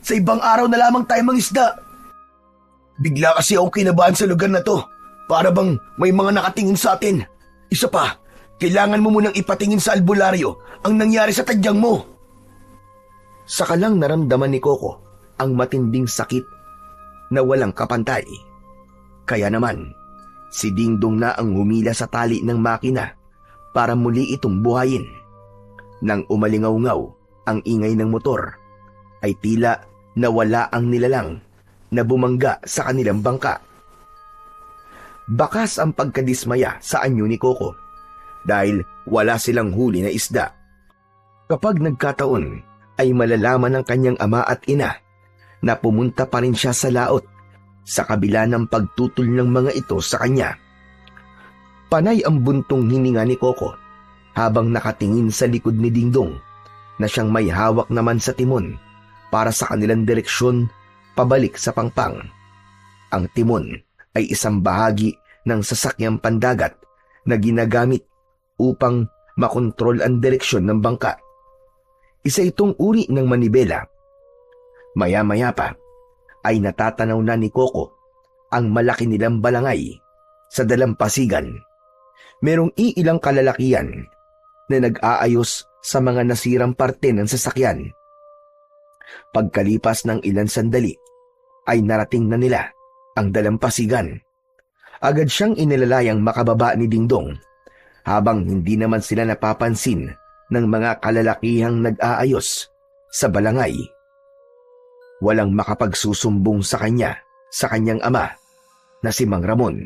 Sa ibang araw na lamang tayo mangisda. Bigla kasi ako kinabahan sa lugar na to. Para bang may mga nakatingin sa atin. Isa pa, kailangan mo munang ipatingin sa albularyo ang nangyari sa tadyang mo. Saka lang naramdaman ni Coco ang matinding sakit na walang kapantay. Kaya naman, si Dingdong na ang humila sa tali ng makina para muli itong buhayin. Nang umalingaw-ngaw ang ingay ng motor, ay tila nawala ang nilalang na bumangga sa kanilang bangka. Bakas ang pagkadismaya sa anyo ni Coco dahil wala silang huli na isda. Kapag nagkataon ay malalaman ng kanyang ama at ina na pumunta pa rin siya sa laot sa kabila ng pagtutol ng mga ito sa kanya. Panay ang buntong hininga ni Coco habang nakatingin sa likod ni Dingdong na siyang may hawak naman sa timon para sa kanilang direksyon pabalik sa Pangpang. Ang timon ay isang bahagi ng sasakyang pandagat na ginagamit upang makontrol ang direksyon ng bangka. Isa itong uri ng manibela. Maya-maya pa ay natatanaw na ni Coco ang malaki nilang balangay sa dalampasigan. Merong iilang kalalakihan na nag-aayos sa mga nasirang parte ng sasakyan. Pagkalipas ng ilang sandali ay narating na nila ang dalampasigan. Agad siyang inilalayang makababa ni Dingdong habang hindi naman sila napapansin ng mga kalalakihang nag-aayos sa balangay. Walang makapagsusumbong sa kanya sa kanyang ama na si Mang Ramon.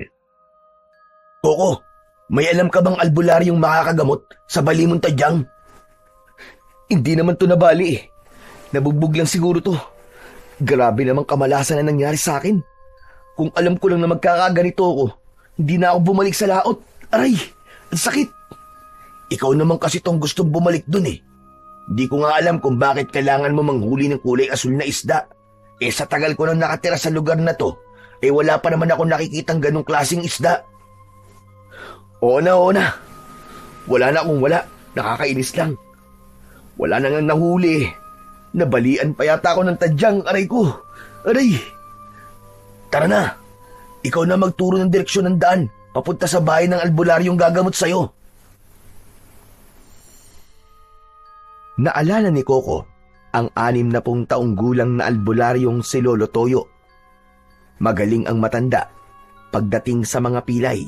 Coco, may alam ka bang albularyong makakagamot sa bali mong tadyang? Hindi naman to nabali eh. Nabugbog lang siguro to. Grabe namang kamalasan na nangyari sa akin. Kung alam ko lang na magkakaganito ako, hindi na ako bumalik sa laot. Aray, ang sakit. Ikaw naman kasi tong gustong bumalik dun eh. Di ko nga alam kung bakit kailangan mo manghuli ng kulay asul na isda. Eh sa tagal ko nang nakatira sa lugar na to, eh wala pa naman ako nakikitang ganong klaseng isda. Oo na. Wala na kung wala. Nakakainis lang. Wala na nga nahuli. Nabalian pa yata ako ng tadyang, aray ko. Aray! Tara na. Ikaw na magturo ng direksyon ng daan papunta sa bahay ng albularyong gagamot sa'yo. Naalala ni Coco ang 60 taong gulang na albularyong si Lolo Toyo. Magaling ang matanda pagdating sa mga pilay.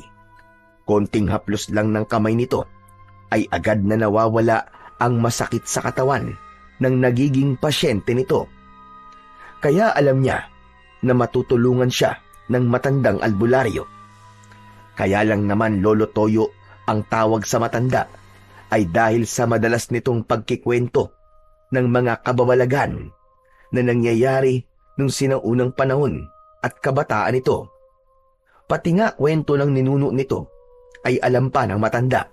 Konting haplos lang ng kamay nito ay agad na nawawala ang masakit sa katawan ng nagiging pasyente nito. Kaya alam niya na matutulungan siya ng matandang albularyo. Kaya lang naman Lolo Toyo ang tawag sa matanda ay dahil sa madalas nitong pagkikwento ng mga kababalagan na nangyayari nung sinaunang panahon at kabataan nito. Pati nga kwento ng ninuno nito ay alam pa ng matanda.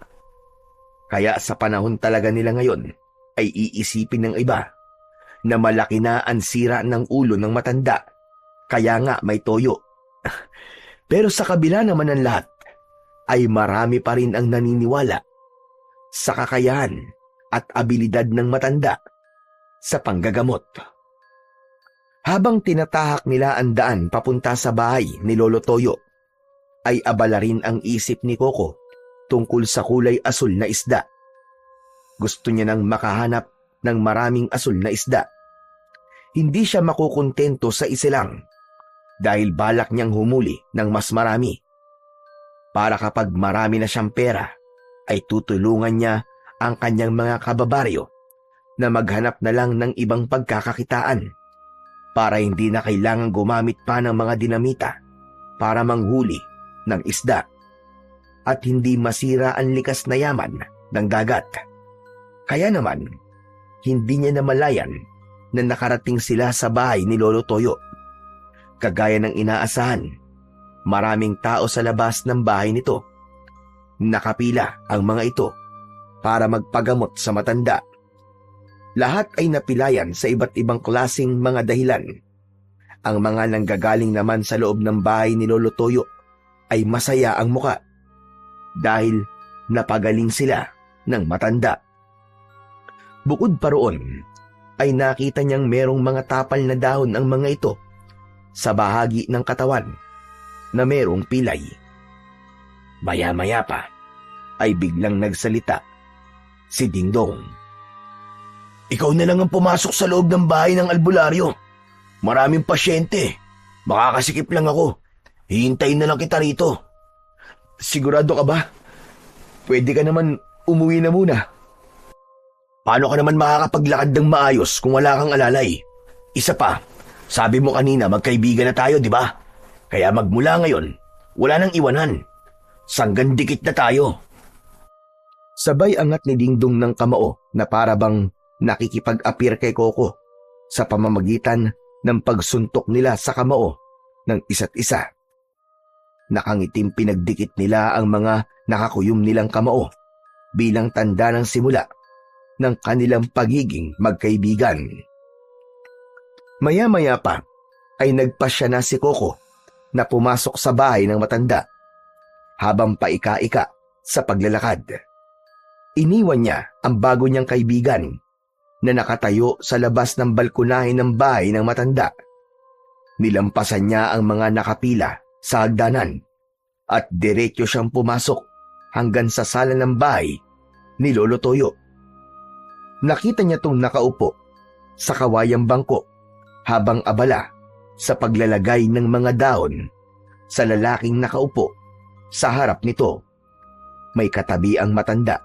Kaya sa panahon talaga nila ngayon ay iisipin ng iba na malaki na ang sira ng ulo ng matanda, kaya nga may toyo. Pero sa kabila naman ng lahat, ay marami pa rin ang naniniwala sa kakayahan at abilidad ng matanda sa panggagamot. Habang tinatahak nila ang daan papunta sa bahay ni Lolo Toyo, ay abala rin ang isip ni Coco tungkol sa kulay asul na isda. Gusto niya nang makahanap ng maraming asul na isda. Hindi siya makukontento sa isa lang dahil balak niyang humuli ng mas marami. Para kapag marami na siyang pera, ay tutulungan niya ang kanyang mga kababaryo na maghanap na lang ng ibang pagkakakitaan para hindi na kailangang gumamit pa ng mga dinamita para manghuli ng isda at hindi masira ang likas na yaman ng dagat. Kaya naman, hindi niya namalayan na nakarating sila sa bahay ni Lolo Toyo. Kagaya ng inaasahan, maraming tao sa labas ng bahay nito. Nakapila ang mga ito para magpagamot sa matanda. Lahat ay napilayan sa iba't ibang klasing mga dahilan. Ang mga nanggagaling naman sa loob ng bahay ni Lolo Toyo ay masaya ang muka dahil napagaling sila ng matanda. Bukod pa roon, ay nakita niyang merong mga tapal na dahon ang mga ito sa bahagi ng katawan na merong pilay. Maya-maya pa ay biglang nagsalita si Dingdong. Ikaw na lang ang pumasok sa loob ng bahay ng albularyo. Maraming pasyente. Makakasikip lang ako. Hihintayin na lang kita rito. Sigurado ka ba? Pwede ka naman umuwi na muna. Paano ka naman makakapaglakad ng maayos kung wala kang alalay? Isa pa, sabi mo kanina magkaibigan na tayo, di ba? Kaya magmula ngayon, wala nang iwanan. Sanggan dikit na tayo. Sabay angat ni Dingdong ng kamao na para bang nakikipag-appear kay Coco sa pamamagitan ng pagsuntok nila sa kamao ng isa't isa. Nakangitim pinagdikit nila ang mga nakakuyom nilang kamao bilang tanda ng simula ng kanilang pagiging magkaibigan. Maya-maya pa ay nagpasya na si Coco na pumasok sa bahay ng matanda habang paika-ika sa paglalakad. Iniwan niya ang bago niyang kaibigan na nakatayo sa labas ng balkonahe ng bahay ng matanda. Nilampasan niya ang mga nakapila sa hagdanan at diretso siyang pumasok hanggang sa sala ng bahay ni Lolo Toyo. Nakita niya tong nakaupo sa kawayang bangko habang abala sa paglalagay ng mga dahon sa lalaking nakaupo sa harap nito. May katabi ang matanda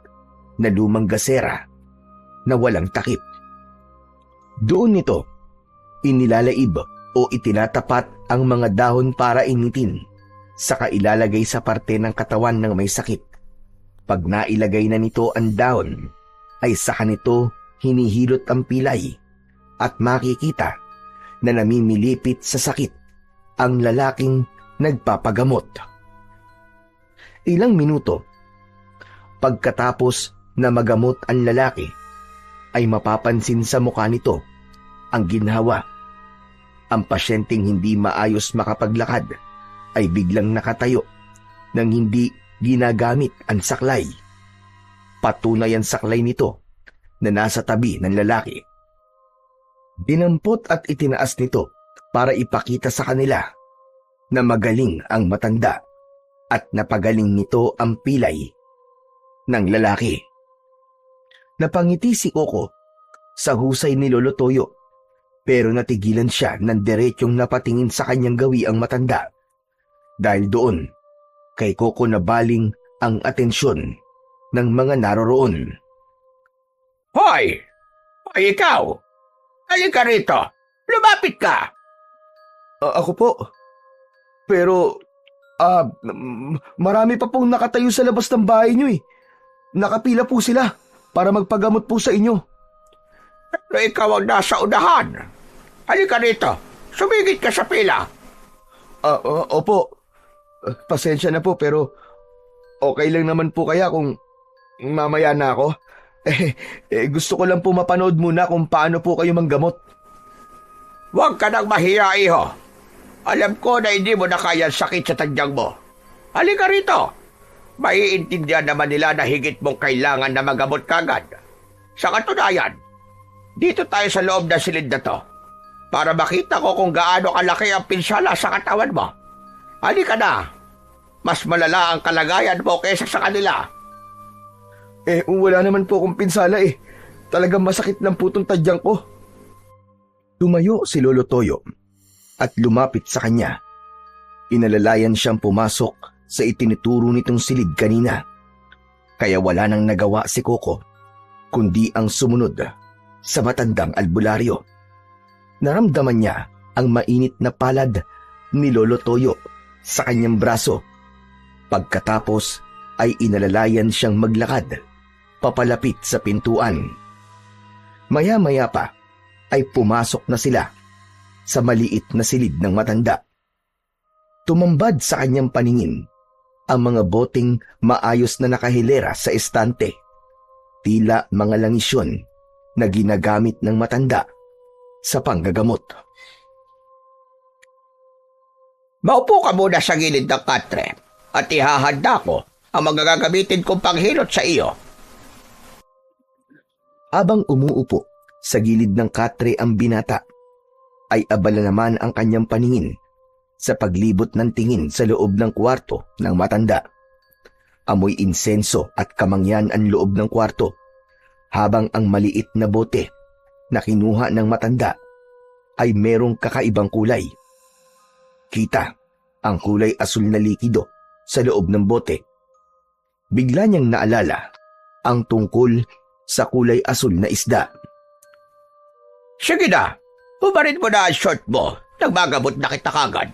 na lumang gasera na walang takip. Doon nito, inilalaib o itinatapat ang mga dahon para initin, saka ilalagay sa parte ng katawan ng may sakit. Pag nailagay na nito ang dahon, ay saka nito hinihilot ang pilay at makikita na namimilipit sa sakit ang lalaking nagpapagamot. Ilang minuto, pagkatapos na magamot ang lalaki, ay mapapansin sa mukha nito ang ginhawa. Ang pasyenteng hindi maayos makapaglakad ay biglang nakatayo nang hindi ginagamit ang saklay. Patunay ang saklay nito na nasa tabi ng lalaki. Dinampot at itinaas nito para ipakita sa kanila na magaling ang matanda at napagaling nito ang pilay ng lalaki. Napangiti si Coco sa husay ni Lolo Toyo, pero natigilan siya ng diretsyong napatingin sa kanyang gawi ang matanda. Dahil doon, kay Coco nabaling ang atensyon ng mga naroroon. Hoy! Hoy, ikaw! Halika rito! Lumapit ka! Ako po. Pero, marami pa pong nakatayo sa labas ng bahay niyo eh. Nakapila po sila para magpagamot po sa inyo. Pero ikaw ang nasa unahan. Halika rito! Sumigit ka sa pila! Opo. Pasensya na po pero okay lang naman po kaya kung mamaya na ako. Gusto ko lang po mapanood muna kung paano po kayo manggamot. Huwag ka nang mahiya, iho. Alam ko na hindi mo na kaya ang sakit sa tadyang mo. Halika rito. Maiintindihan naman nila na higit mong kailangan na magamot kagad. Sa katunayan, dito tayo sa loob ng silid na to para makita ko kung gaano kalaki ang pinsala sa katawan mo. Halika na. Mas malala ang kalagayan mo kaysa sa kanila. Wala naman po akong pinsala eh. Talagang masakit lang po itong tadyang ko. Tumayo si Lolo Toyo at lumapit sa kanya. Inalalayan siyang pumasok sa itinuturo nitong silid kanina. Kaya wala nang nagawa si Coco, kundi ang sumunod sa matandang albularyo. Naramdaman niya ang mainit na palad ni Lolo Toyo sa kanyang braso. Pagkatapos ay inalalayan siyang maglakad papalapit sa pintuan. Maya-maya pa ay pumasok na sila sa maliit na silid ng matanda. Tumambad sa kanyang paningin ang mga boteng maayos na nakahilera sa estante. Tila mga langisyon na ginagamit ng matanda sa panggagamot. Maupo ka muna sa gilid ng katre at ihahanda ko ang mga gagamitin kong panghilot sa iyo. Abang umuupo sa gilid ng katre ang binata, ay abala naman ang kanyang paningin sa paglibot ng tingin sa loob ng kwarto ng matanda. Amoy insenso at kamangyan ang loob ng kwarto, habang ang maliit na bote na kinuha ng matanda ay merong kakaibang kulay. Kita ang kulay asul na likido sa loob ng bote. Bigla niyang naalala ang tungkol sa kulay asul na isda. Sige na, hubarin mo na ang short mo. Nagmagabot na kita kagad.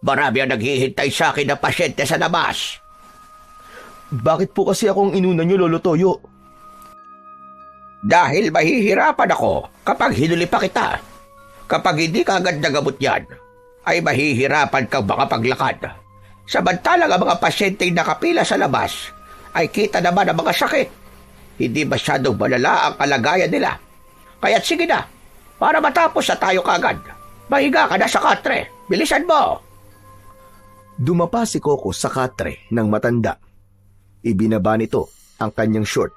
Marami ang naghihintay sa akin na pasyente sa labas. Bakit po kasi akong inuna niyo, Lolo Toyo? Dahil mahihirapan ako kapag hinuli pa kita. Kapag hindi ka agad nagamot yan, ay mahihirapan kang makapaglakad. Samantalang ang mga pasyenteng nakapila sa labas ay kita naman ang mga sakit. Hindi masyadong malala ang kalagayan nila. Kaya't sige na, para matapos na tayo kagad. Mahiga ka na sa katre. Bilisan mo! Dumapa si Coco sa katre ng matanda. Ibinaba nito ang kanyang short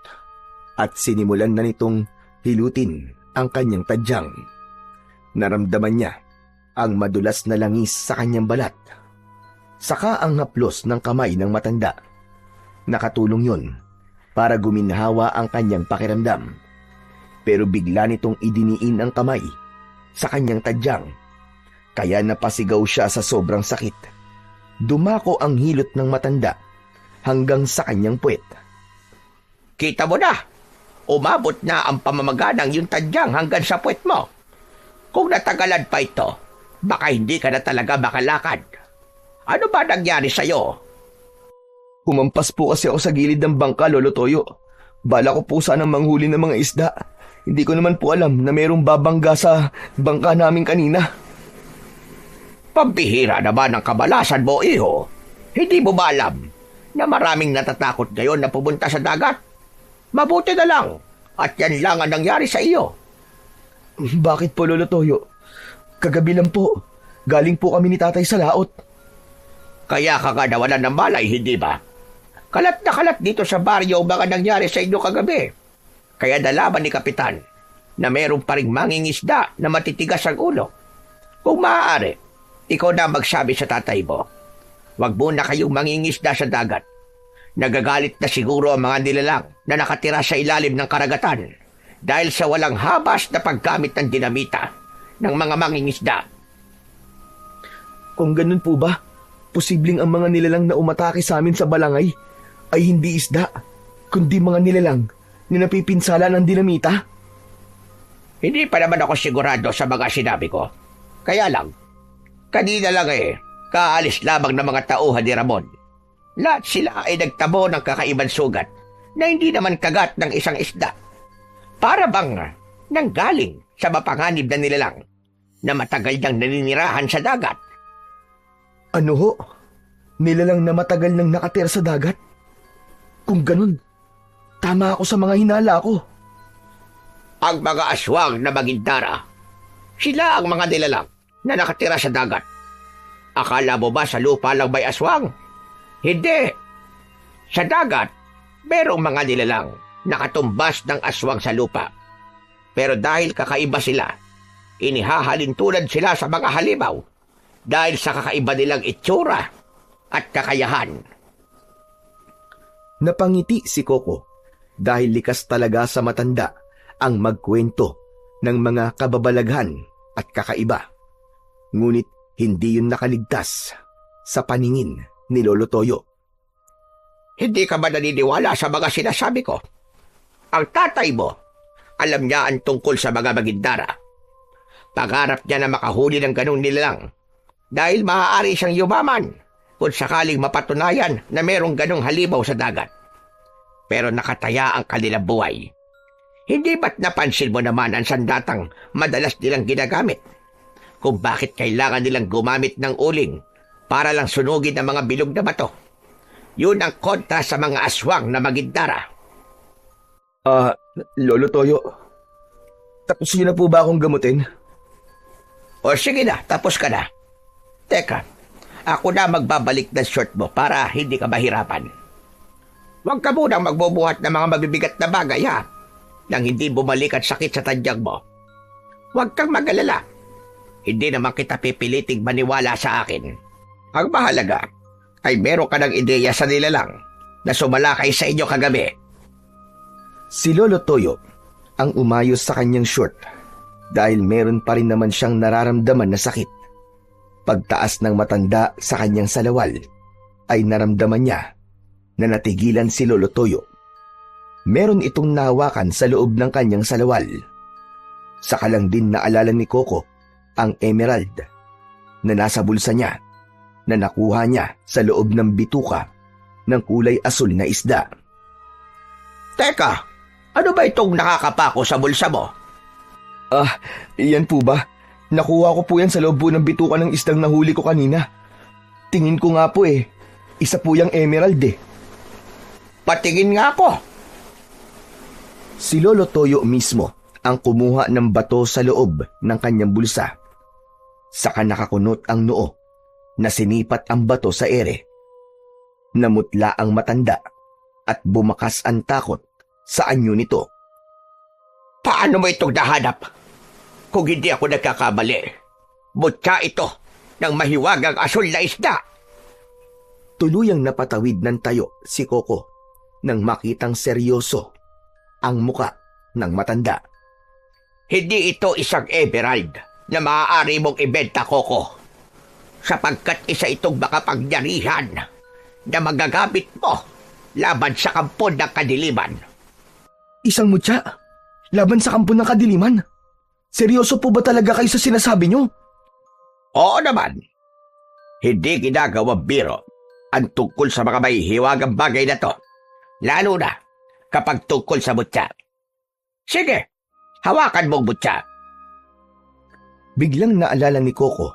at sinimulan na nitong hilutin ang kanyang tadyang. Naramdaman niya ang madulas na langis sa kanyang balat. Saka ang haplos ng kamay ng matanda. Nakatulong yun para guminhawa ang kanyang pakiramdam. Pero bigla nitong idiniin ang kamay sa kanyang tadyang. Kaya napasigaw siya sa sobrang sakit. Dumako ang hilot ng matanda hanggang sa kanyang puwet. Kita mo na, umabot na ang pamamaganang yung tadyang hanggang sa puwet mo. Kung natagalan pa ito, baka hindi ka na talaga makalakad. Ano ba nangyari sa'yo? Umampas po kasi ako sa gilid ng bangka, Lolo Toyo. Bala ko po sanang manghuli ng mga isda. Hindi ko naman po alam na mayroong babangga sa bangka namin kanina. Pambihira naman ang kabalasan mo, iho. Hindi mo ba alam na maraming natatakot ngayon na pumunta sa dagat? Mabuti na lang at yan lang ang nangyari sa iyo. Bakit po, Lolo Toyo? Kagabi lang po. Galing po kami ni Tatay sa laot. Kaya ka nga nawalan ng malay, hindi ba? Kalat na kalat dito sa baryo ang mga nangyari sa inyo kagabi. Kaya nalaman ni Kapitan na meron pa ring mangingisda na matitigas ang ulo. Kung maaari, ikaw na magsabi sa tatay mo. Huwag muna kayong mangingisda sa dagat. Nagagalit na siguro ang mga nilalang na nakatira sa ilalim ng karagatan dahil sa walang habas na paggamit ng dinamita ng mga mangingisda. Kung ganun po ba, posibleng ang mga nilalang na umatake sa amin sa balangay ay hindi isda, kundi mga nilalang na napipinsala ng dinamita? Hindi pa naman ako sigurado sa mga sinabi ko. Kaya lang, kanina lang kaalis lamang ng mga tauhan ni Ramon. Lahat sila ay nagtamo ng kakaibang sugat na hindi naman kagat ng isang isda. Para bang nanggaling sa mapanganib na nilalang na matagal nang naninirahan sa dagat. Ano ho? Nilalang na matagal nang nakatira sa dagat? Kung ganun, tama ako sa mga hinala ko. Ang mga aswang na magindara, sila ang mga nilalang na nakatira sa dagat. Akala mo ba sa lupa lang may aswang? Hindi. Sa dagat, merong mga nilalang nakatumbas ng aswang sa lupa. Pero dahil kakaiba sila, inihahalin tulad sila sa mga halimaw dahil sa kakaiba nilang itsura at kakayahan. Napangiti si Coco dahil likas talaga sa matanda ang magkwento ng mga kababalaghan at kakaiba. Ngunit hindi yun nakaligtas sa paningin ni Lolo Toyo. Hindi ka ba naniniwala sa mga sinasabi ko? Ang tatay mo, alam niya ang tungkol sa mga magindara. Pangarap niya na makahuli ng ganong nilalang dahil maaari siyang yumaman kung sakaling mapatunayan na merong ganong halimaw sa dagat. Pero nakataya ang kanilang buhay. Hindi ba't napansin mo naman ang sandatang madalas nilang ginagamit? Kung bakit kailangan nilang gumamit ng uling para lang sunugin ang mga bilog na bato. Yun ang kontra sa mga aswang na magindara. Lolo Toyo, tapos yun na po ba akong gamutin? O sige na, tapos ka na. Teka, ako na magbabalik ng short mo para hindi ka mahirapan. Huwag ka munang magbubuhat ng mga mabibigat na bagay, ha? nang hindi bumalik at sakit sa tadyag mo. Huwag kang mag-alala. Hindi naman kita pipiliting maniwala sa akin. Ang mahalaga ay meron ka ng ideya sa nilalang na sumalakay sa inyo kagabi. Si Lolo Toyo ang umayos sa kanyang short dahil meron pa rin naman siyang nararamdaman na sakit. Pagtaas ng matanda sa kanyang salawal ay naramdaman niya na natigilan si Lolo Toyo. Meron itong nahawakan sa loob ng kanyang salawal. Saka lang din naalala ni Coco ang emerald na nasa bulsa niya na nakuha niya sa loob ng bituka ng kulay asul na isda. Teka, ano ba itong nakakapako sa bulsa mo? Iyan po ba? Nakuha ko po yan sa loob po ng bituka ng isdang nahuli ko kanina. Tingin ko nga po isa po yung emerald Patingin nga ako. Si Lolo Toyo mismo ang kumuha ng bato sa loob ng kanyang bulsa. Saka nakakunot ang noo na sinipat ang bato sa ere. Namutla ang matanda at bumakas ang takot sa anyo nito. Paano mo itong nahanap? Kung hindi ako nagkakamali, butya ito ng mahiwagang asul na isda. Tuluyang napatawid ng tayo si Coco nang makitang seryoso ang muka ng matanda. Hindi ito isang emerald na maaari mong ibenta, Coco, sapagkat isa itong makapangyarihan na magagamit mo laban sa kampo ng kadiliman. Isang mutya? Laban sa kampo ng kadiliman? Seryoso po ba talaga kayo sa sinasabi nyo? Oo naman. Hindi ginagawang biro ang tungkol sa mga may hiwagang bagay na to, lalo na kapag tungkol sa mutya. Sige, hawakan mong mutya. Biglang naalala ni Coco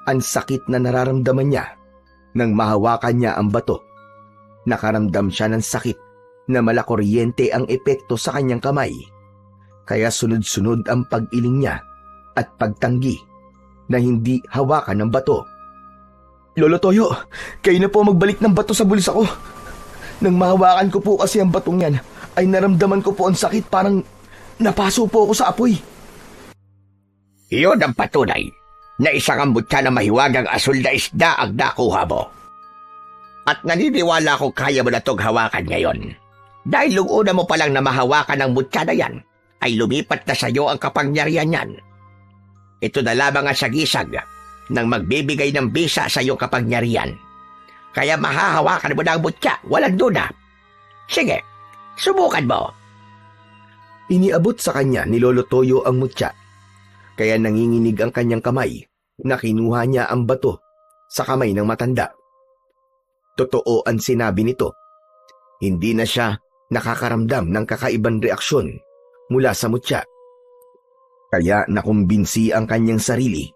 ang sakit na nararamdaman niya nang mahawakan niya ang bato. Nakaramdam siya ng sakit na malakuryente ang epekto sa kanyang kamay. Kaya sunod-sunod ang pag-iling niya at pagtanggi na hindi hawakan ng bato. Lolo Toyo, kayo na po magbalik ng bato sa bulsa ko. Nang mahawakan ko po kasi ang batong yan, ay naramdaman ko po ang sakit, parang napaso po ako sa apoy. Iyon ang patunay na isang ambutya na mahiwagang asul na isda ang nakuha mo. At naniniwala ko kaya mo na itong hawakan ngayon. Dahil nung una mo palang na mahawakan ang mutya na yan, ay lumipat na sa iyo ang kapangyarihan niyan. Ito na lamang ang sagisag ng magbibigay ng bisa sa iyong kapangyarihan. Kaya mahahawakan mo na ang mutya, walang duda. Sige, subukan mo. Iniabot sa kanya ni Lolo Toyo ang mutya. Kaya nanginginig ang kanyang kamay na kinuha niya ang bato sa kamay ng matanda. Totoo ang sinabi nito. Hindi na siya nakakaramdam ng kakaibang reaksyon mula sa mutya. Kaya nakumbinsi ang kanyang sarili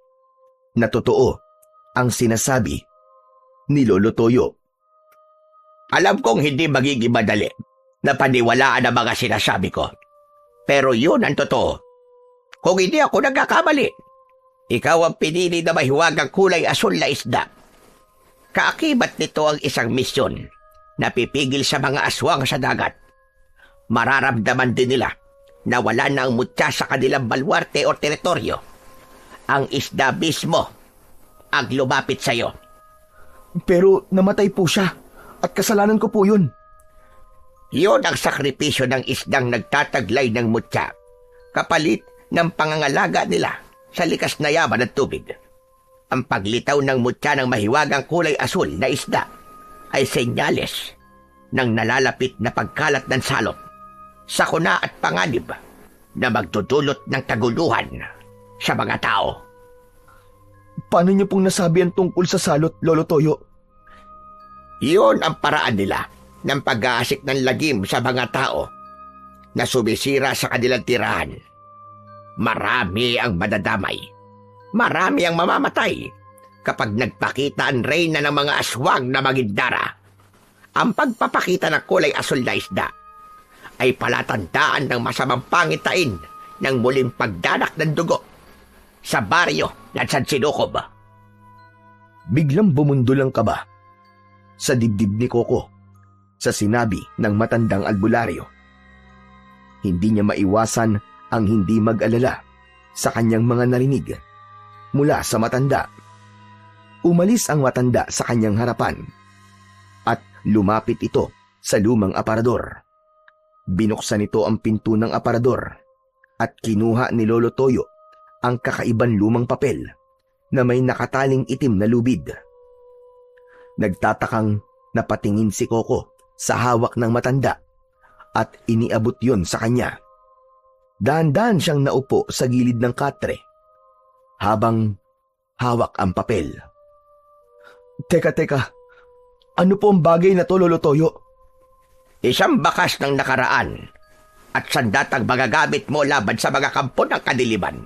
na totoo ang sinasabi ni Lolo Toyo. Alam kong hindi magiging madali na paniwalaan ang mga sinasabi ko. Pero yun ang totoo. Kung hindi ako nagkakamali, ikaw ang pinili na mahiwagang kulay asul na isda. Kaakibat nito ang isang misyon na pipigil sa mga aswang sa dagat. Mararamdaman din nila na wala na ang mutya sa kanilang balwarte o teritoryo. Ang isda mismo ang lumapit sa iyo. Pero namatay po siya at kasalanan ko po yun. Yun ang sakripisyo ng isdang nagtataglay ng mutya, kapalit ng pangangalaga nila sa likas na yaman at tubig. Ang paglitaw ng mutya ng mahiwagang kulay asul na isda ay senyales ng nalalapit na pagkalat ng salot, sakuna at panganib na magdudulot ng kaguluhan sa mga tao. Paano niyo pong nasabi ang tungkol sa salot, Lolo Toyo? Iyon ang paraan nila ng pag-aasik ng lagim sa mga tao na sumisira sa kanilang tirahan. Marami ang madadamay. Marami ang mamamatay kapag nagpakita ang reyna ng mga aswang na magindara. Ang pagpapakita ng kulay asul na isda ay palatandaan ng masamang pangitain ng muling pagdanak ng dugo sa baryo ng San Sinukob. Biglang bumundol ang kaba sa dibdib ni Coco sa sinabi ng matandang albularyo. Hindi niya maiwasan ang hindi mag-alala sa kanyang mga narinig mula sa matanda. Umalis ang matanda sa kanyang harapan at lumapit ito sa lumang aparador. Binuksan nito ang pinto ng aparador at kinuha ni Lolo Toyo ang kakaibang lumang papel na may nakataling itim na lubid. Nagtatakang napatingin si Coco sa hawak ng matanda at iniabot yon sa kanya. Dahan-dahan siyang naupo sa gilid ng katre habang hawak ang papel. Teka, ano po ang bagay na to, Lolo Toyo? Isang bakas ng nakaraan at sandatang magagamit mo laban sa mga kampo ng kadiliman.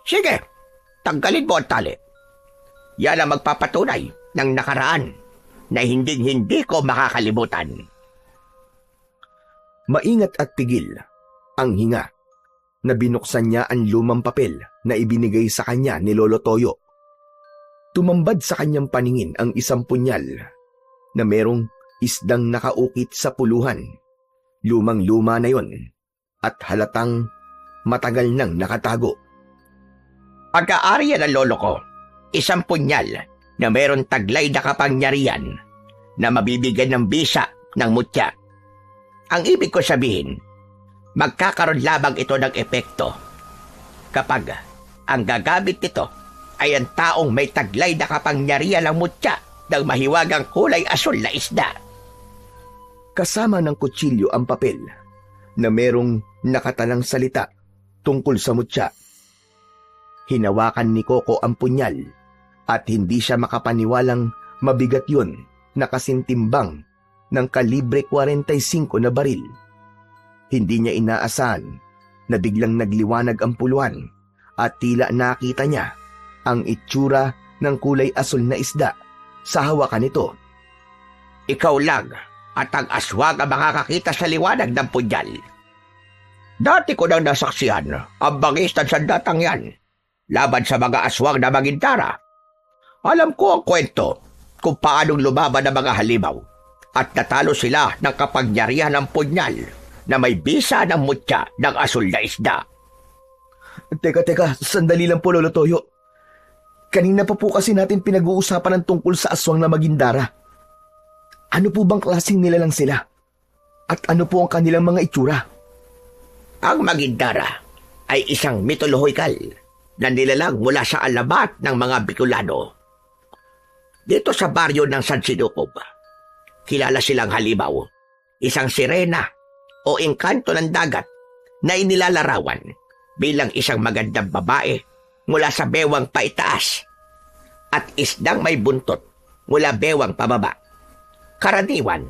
Sige, tanggalin mo ang tali. Yan ang magpapatunay ng nakaraan na hindi ko makakalimutan. Maingat at pigil ang hinga na binuksan niya ang lumang papel na ibinigay sa kanya ni Lolo Toyo. Tumambad sa kanyang paningin ang isang punyal na merong isdang nakaukit sa puluhan. Lumang-luma na yon at halatang matagal nang nakatago. Pagka-ari ng lolo ko, isang punyal na meron taglay na kapangyarihan na mabibigyan ng bisa ng mutya. Ang ibig ko sabihin, magkakaroon lamang ito ng epekto kapag ang gagamit nito ay ang taong may taglay na kapangyarihan ng mutya ng mahiwagang kulay asul na isda. Kasama ng kutsilyo ang papel na merong nakatalang salita tungkol sa mutya. Hinawakan ni Coco ang punyal at hindi siya makapaniwalang mabigat yun na kasintimbang ng kalibre 45 na baril. Hindi niya inaasahan na biglang nagliwanag ang puluhan at tila nakita niya ang itsura ng kulay asul na isda sa hawakan nito. Ikaw lang at ang aswang ang makakakita sa liwanag ng punyal. Dati ko nang nasaksihan ang bangis ng sandatang yan laban sa mga aswang na magintara. Alam ko ang kwento kung paanong lumaban ang mga halimaw at natalo sila ng kapangyarihan ng punyal na may bisa ng mutya ng asul na isda. Teka, sandali lang po, Lolo Toyo. Kanina pa po kasi natin pinag-uusapan ng tungkol sa aswang na magindara. Ano po bang klaseng nilalang sila? At ano po ang kanilang mga itsura? Ang magindara ay isang mitolohikal na nilalang mula sa alamat ng mga Bicolano. Dito sa baryo ng San Sinukob, kilala silang halimaw, isang sirena o engkanto ng dagat na inilalarawan bilang isang magandang babae mula sa bewang paitaas at isdang may buntot mula bewang pababa. Karaniwan,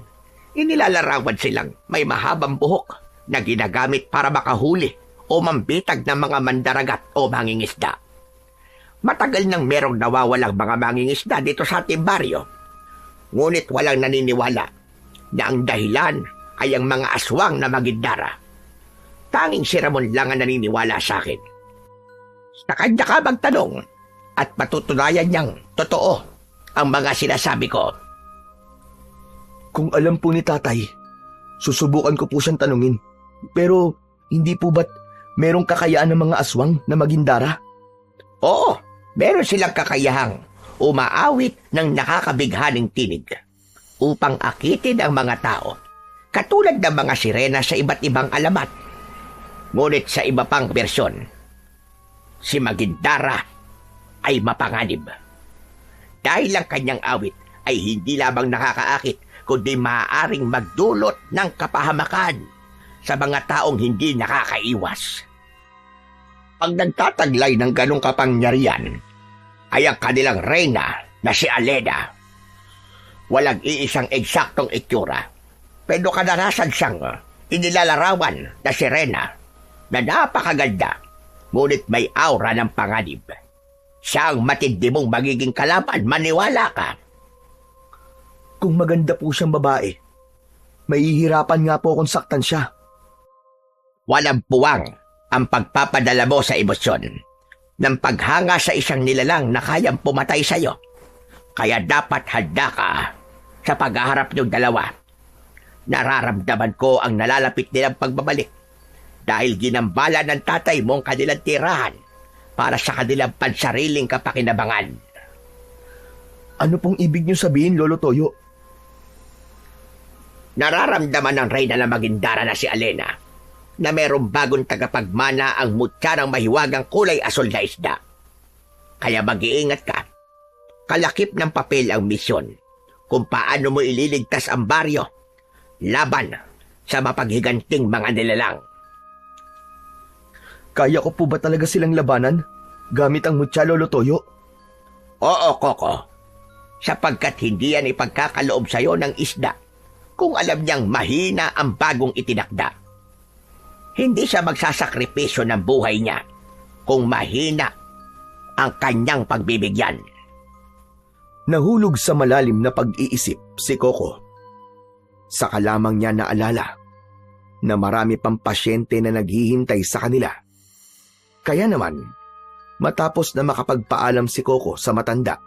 inilalarawan silang may mahabang buhok na ginagamit para makahuli o mambitag ng mga mandaragat o mangingisda. Matagal nang merong nawawalang mga mangingisda dito sa ating baryo. Ngunit walang naniniwala na ang dahilan ay ang mga aswang na magindara. Tanging si Ramon lang ang naniniwala sa akin. Sa kanya ka magtanong at patutunayan niyang totoo ang mga sinasabi ko. Kung alam po ni tatay, susubukan ko po siyang tanungin. Pero hindi po ba't merong kakayaan ng mga aswang na magindara? Oo, meron silang kakayahang umaawit ng nakakabighaning tinig upang akitin ang mga tao, katulad ng mga sirena sa iba't ibang alamat. Ngunit sa iba pang bersyon, si Magindara ay mapanganib. Dahil ang kanyang awit ay hindi lamang nakakaakit, kundi maaaring magdulot ng kapahamakan sa mga taong hindi nakakaiwas. Ang nagtataglay ng ganong kapangyarihan ay ang kanilang reyna na si Aleda. Walang iisang eksaktong itsura, pero kadalasan siyang inilalarawan na sirena na napakaganda, ngunit may aura ng panganib. Siya ang matindi mong magiging kalaban, maniwala ka. Kung maganda po siyang babae, mahihirapan nga po kung saktan siya. Walang puwang ang pagpapadala mo sa emosyon ng paghanga sa isang nilalang na kayang pumatay sa iyo. Kaya dapat handa ka sa paghaharap niyong dalawa. Nararamdaman ko ang nalalapit nilang pagbabalik dahil ginambala ng tatay mo ang kanilang tirahan para sa kanilang pansariling kapakinabangan. Ano pong ibig niyo sabihin, Lolo Toyo? Nararamdaman ng reyna na Magindara na si Alena na mayroong bagong tagapagmana ang mutya ng mahiwagang kulay asol na isda. Kaya mag-iingat ka. Kalakip ng papel ang misyon kung paano mo ililigtas ang baryo laban sa mapaghiganting mga nilalang. Kaya ko po ba talaga silang labanan gamit ang mutya, Lolo Toyo? Oo, Koko. Sapagkat hindi yan ipagkakaloob sa'yo ng isda kung alam niyang mahina ang bagong itinakda. Hindi siya magsasakripisyo ng buhay niya kung mahina ang kanyang pagbibigyan. Nahulog sa malalim na pag-iisip si Coco. Saka lamang niya naalala na marami pang pasyente na naghihintay sa kanila. Kaya naman, matapos na makapagpaalam si Coco sa matanda,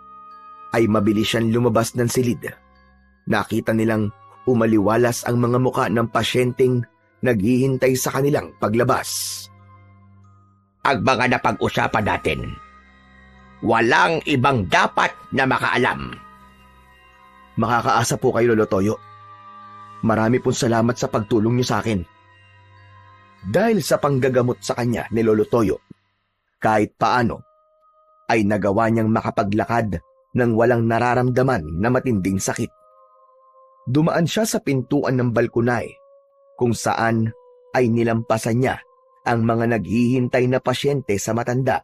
ay mabilis siyang lumabas ng silid. Nakita nilang umaliwalas ang mga muka ng pasyenteng naghihintay sa kanilang paglabas. Ang mga napag-usapan natin, walang ibang dapat na makaalam. Makakaasa po kayo, Lolo Toyo. Marami pong salamat sa pagtulong niyo sa akin. Dahil sa panggagamot sa kanya ni Lolo Toyo, kahit paano, ay nagawa niyang makapaglakad ng walang nararamdaman na matinding sakit. Dumaan siya sa pintuan ng balkonay kung saan ay nilampasan niya ang mga naghihintay na pasyente sa matanda.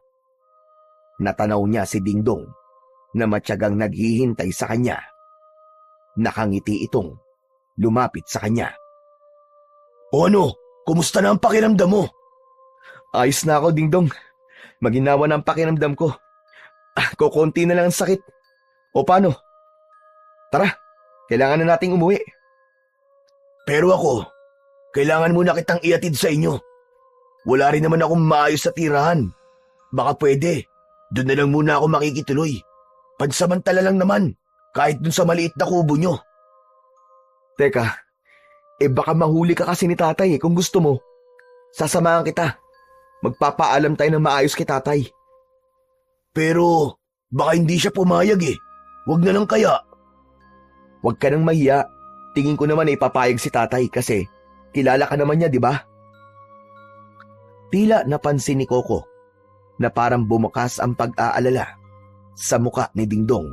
Natanaw niya si Dingdong na matyagang naghihintay sa kanya. Nakangiti itong lumapit sa kanya. O ano? Kumusta na ang pakiramdam mo? Ayos na ako, Dingdong. Maginawa na ang pakiramdam ko. Kukunti na lang ang sakit. O paano? Tara, kailangan na nating umuwi. Pero ako, kailangan muna kitang iatid sa inyo. Wala rin naman akong maayos sa tirahan. Baka pwede, doon na lang muna ako makikituloy. Pansamantala lang naman, kahit doon sa maliit na kubo nyo. Teka, baka mahuli ka kasi ni tatay kung gusto mo. Sasamahan kita. Magpapaalam tayo ng maayos kay tatay. Pero, baka hindi siya pumayag Huwag na lang kaya. Huwag ka nang mahiya. Tingin ko naman papayag si tatay kasi kilala ka naman niya, di ba? Tila napansin ni Coco na parang bumukas ang pag-aalala sa muka ni Dingdong.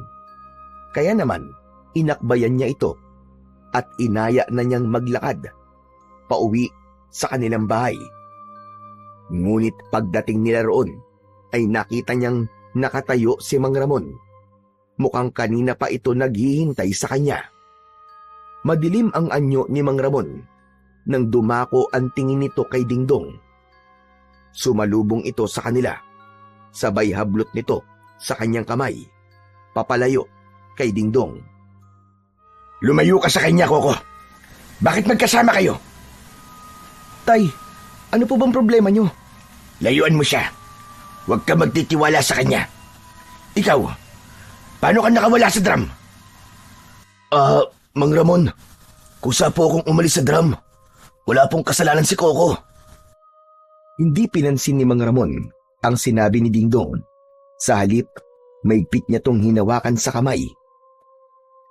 Kaya naman, inakbayan niya ito at inaya na niyang maglakad pauwi sa kanilang bahay. Ngunit pagdating nila roon, ay nakita niyang nakatayo si Mang Ramon. Mukhang kanina pa ito naghihintay sa kanya. Madilim ang anyo ni Mang Ramon nang dumako ang tingin nito kay Dingdong. Sumalubong ito sa kanila, sabay hablot nito sa kanyang kamay, papalayo kay Dingdong. Lumayo ka sa kanya, Coco. Bakit magkasama kayo? Tay, ano po bang problema niyo? Layuan mo siya. Huwag ka magtitiwala sa kanya. Ikaw, paano ka nakawala sa drum? Mang Ramon, kusa po akong umalis sa drum. Wala pong kasalanan si Coco. Hindi pinansin ni Mang Ramon ang sinabi ni Dingdong. Sa halip, maigpit niya tong hinawakan sa kamay.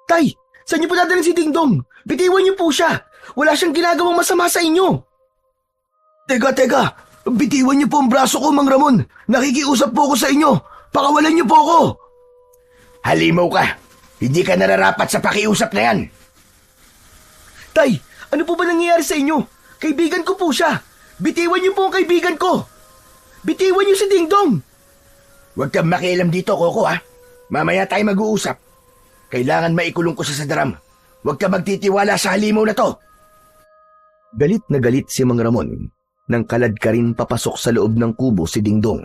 Tay, saan niyo po dadalhin si Dingdong? Bitiwan niyo po siya. Wala siyang ginagawang masama sa inyo. Teka. Bitiwan niyo po ang braso ko, Mang Ramon. Nakikiusap po ako sa inyo. Pakawalan niyo po ako. Halimaw ka. Hindi ka nararapat sa pakiusap na yan. Tay, ano po ba nangyayari sa inyo? Kaibigan ko po siya. Bitiwan niyo po ang kaibigan ko. Bitiwan niyo si Dingdong. Huwag kang makialam dito, Coco, Mamaya tayo mag-uusap. Kailangan maikulong ko sa drum. Huwag ka magtitiwala sa halimaw na to. Galit na galit si Mang Ramon nang kalad ka rin papasok sa loob ng kubo si Dingdong.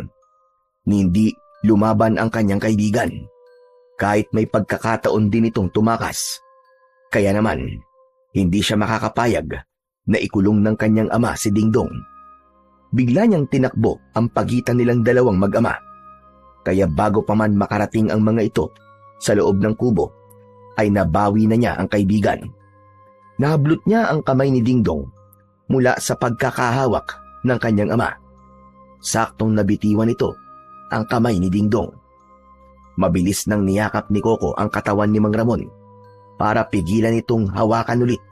Hindi lumaban ang kanyang kaibigan, kahit may pagkakataon din itong tumakas. Kaya naman, hindi siya makakapayag na ikulong ng kanyang ama si Dingdong. Bigla niyang tinakbo ang pagitan nilang dalawang mag-ama. Kaya bago pa man makarating ang mga ito sa loob ng kubo, ay nabawi na niya ang kaibigan. Nahablot niya ang kamay ni Dingdong mula sa pagkakahawak ng kanyang ama. Saktong nabitiwan nito ang kamay ni Dingdong. Mabilis nang niyakap ni Coco ang katawan ni Mang Ramon para pigilan itong hawakan ulit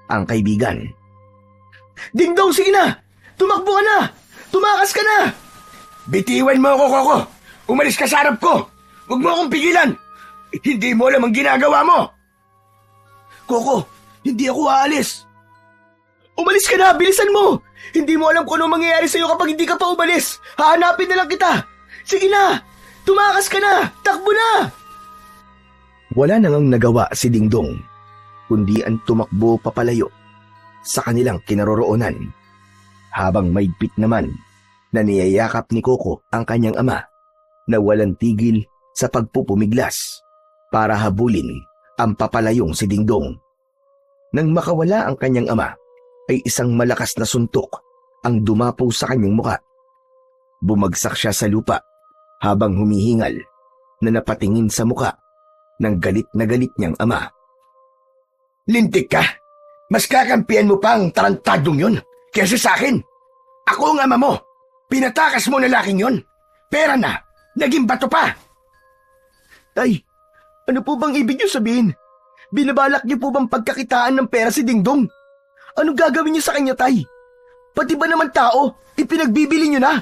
ang kaibigan. Dingdong, sige na! Tumakbo ka na! Tumakas ka na! Bitiwan mo ako, Coco! Umalis ka sa harap ko! Huwag mo akong pigilan! Hindi mo alam ang ginagawa mo! Coco, hindi ako aalis. Umalis ka na! Bilisan mo! Hindi mo alam kung ano mangyayari sa'yo kapag hindi ka pa umalis. Hahanapin na lang kita. Sige na! Tumakas ka na! Takbo na! Wala nang nagawa si Dingdong, kundi ang tumakbo papalayo sa kanilang kinaroroonan. Habang maigpit naman na niyayakap ni Coco ang kanyang ama na walang tigil sa pagpupumiglas para habulin ang papalayong si Dingdong. Nang makawala ang kanyang ama, ay isang malakas na suntok ang dumapo sa kanyang muka. Bumagsak siya sa lupa habang humihingal na napatingin sa muka ng galit na galit niyang ama. Lintik ka! Mas kakampihan mo pa ang tarantadong yun kaysa sa akin. Ako ang ama mo. Pinatakas mo na laking yun. Pera na. Naging bato pa. Tay, ano po bang ibig niyo sabihin? Binabalak niyo po bang pagkakitaan ng pera si Dingdong? Anong gagawin niyo sa kanya, Tay? Pati ba naman tao, ipinagbibili niyo na?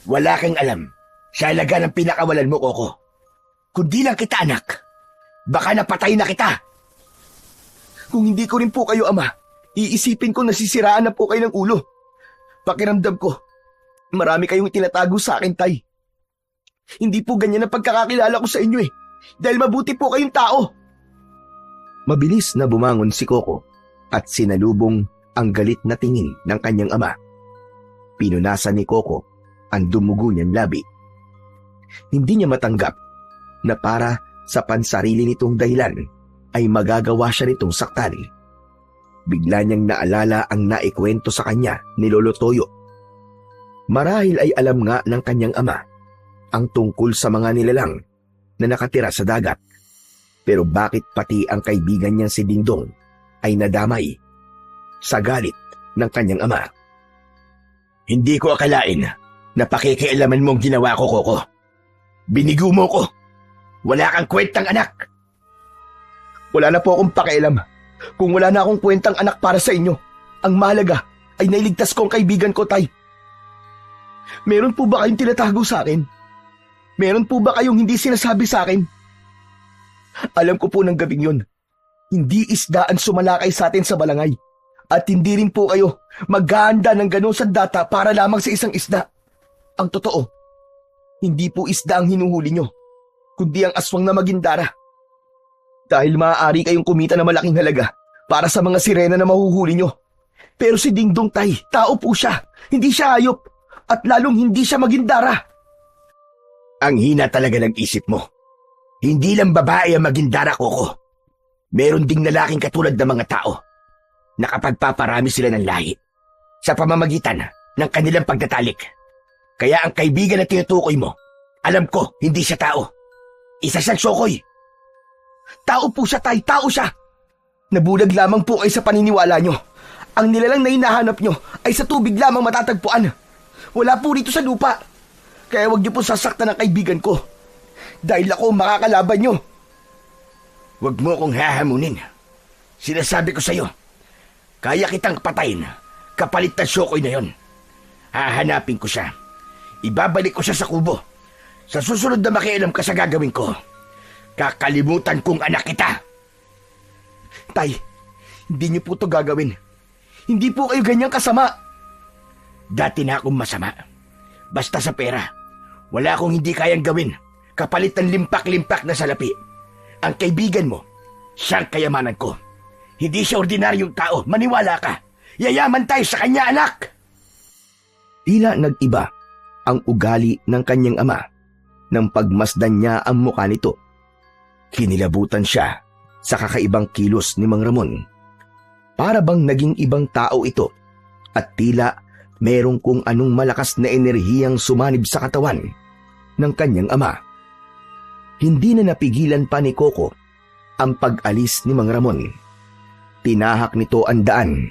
Wala kang alam sa halaga ng pinakawalan mo, Coco. Kung di lang kita anak, baka napatay na kita. Kung hindi ko rin po kayo ama, iisipin ko nasisiraan na po kayo ng ulo. Pakiramdam ko, marami kayong tinatago sa akin, Tay. Hindi po ganyan ang pagkakakilala ko sa inyo dahil mabuti po kayong tao. Mabilis na bumangon si Coco at sinalubong ang galit na tingin ng kanyang ama. Pinunasan ni Coco ang dumugo niyang labi. Hindi niya matanggap na para sa pansarili nitong dahilan ay magagawa siya nitong saktan. Bigla niyang naalala ang naikwento sa kanya ni Lolo Toyo. Marahil ay alam nga ng kanyang ama ang tungkol sa mga nilalang na nakatira sa dagat. Pero bakit pati ang kaibigan niyang si Dingdong ay nadamay sa galit ng kanyang ama? Hindi ko akalain na pakikialaman mong ginawa ko, Coco. Binigo mo ko. Wala kang kwentang anak. Wala na po akong pakialam. Kung wala na akong kwentang anak para sa inyo, ang mahalaga ay nailigtas ko ang kaibigan ko, Tay. Meron po ba kayong tinatago sa akin? Meron po ba kayong hindi sinasabi sa akin? Alam ko po ng gabing yun, hindi isda ang sumalakay sa atin sa balangay. At hindi rin po kayo maghahanda ng ganong sandata para lamang sa isang isda. Ang totoo, hindi po isda ang hinuhuli nyo, kundi ang aswang na magindara. Dahil maaari kayong kumita ng malaking halaga para sa mga sirena na mahuhuli nyo. Pero si Dingdong, Tay, tao po siya, hindi siya hayop, at lalong hindi siya magindara. Ang hina talaga ng isip mo. Hindi lang babae ang magindara, Coco. Meron ding lalaking katulad ng mga tao na kapag paparami sila ng lahi sa pamamagitan ng kanilang pagtatalik. Kaya ang kaibigan na tinutukoy mo, alam ko, hindi siya tao. Isa siyang sokoy. Tao po siya, Tay, tao siya. Nabulag lamang po kayo sa paniniwala nyo. Ang nilalang na hinahanap nyo ay sa tubig lamang matatagpuan. Wala po rito sa lupa. Kaya huwag nyo po sasaktan ang kaibigan ko. Dahil ako makakalaban nyo. Huwag mo akong hahamunin. Sinasabi ko sa'yo, kaya kitang patayin kapalit ng sokoy na yon. Hahanapin ko siya. Ibabalik ko siya sa kubo. Sa susunod na makialam ka sa gagawin ko, kakalimutan kong anak kita. Tay, hindi niyo po ito gagawin. Hindi po kayo ganyang kasama. Dati na akong masama. Basta sa pera, wala akong hindi kayang gawin kapalit ng limpak-limpak na salapi. Ang kaibigan mo, siyang kayamanan ko. Hindi siya ordinaryong tao, maniwala ka. Yayaman tayo sa kanya, anak! Tila nag-iba ang ugali ng kanyang ama nang pagmasdan niya ang mukha nito. Kinilabutan siya sa kakaibang kilos ni Mang Ramon. Para bang naging ibang tao ito at tila merong kung anong malakas na enerhiyang sumanib sa katawan ng kanyang ama. Hindi na napigilan pa ni Coco ang pag-alis ni Mang Ramon. Tinahak nito ang daan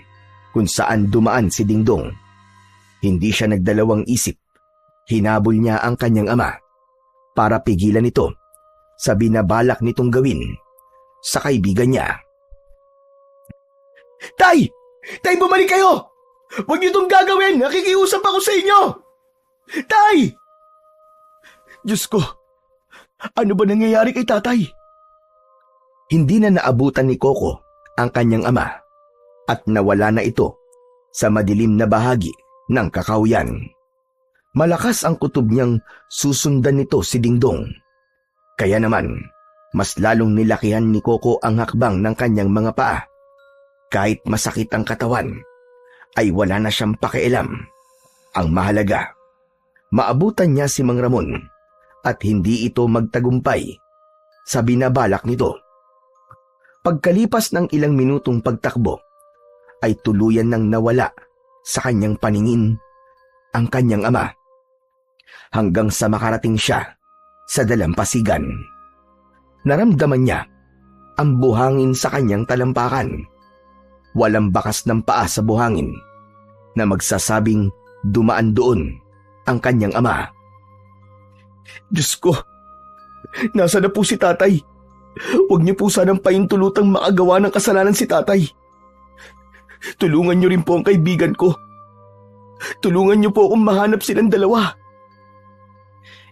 kung saan dumaan si Dingdong Hindi siya nagdalawang isip. Hinabol niya ang kanyang ama para pigilan ito sa binabalak nitong gawin sa kaibigan niya. Tay! Tay, bumalik kayo! Huwag niyo itong gagawin! Nakikiusap ako sa inyo! Tay! Diyos ko, ano ba nangyayari kay tatay? Hindi na naabutan ni Coco ang kanyang ama at nawala na ito sa madilim na bahagi ng kakahuyan. Malakas ang kutob niyang susundan nito si Dingdong. Kaya naman, mas lalong nilakihan ni Coco ang hakbang ng kanyang mga paa. Kahit masakit ang katawan, ay wala na siyang pakialam. Ang mahalaga, maabutan niya si Mang Ramon at hindi ito magtagumpay sa binabalak nito. Pagkalipas ng ilang minutong pagtakbo, ay tuluyan nang nawala sa kanyang paningin ang kanyang ama hanggang sa makarating siya sa dalampasigan. Naramdaman niya ang buhangin sa kanyang talampakan. Walang bakas ng paa sa buhangin na magsasabing dumaan doon ang kanyang ama. Diyos ko, nasa na po si tatay? Huwag niyo po sanang paintulutang makagawa ng kasalanan si tatay. Tulungan niyo rin po ang kaibigan ko. Tulungan niyo po akong mahanap silang dalawa.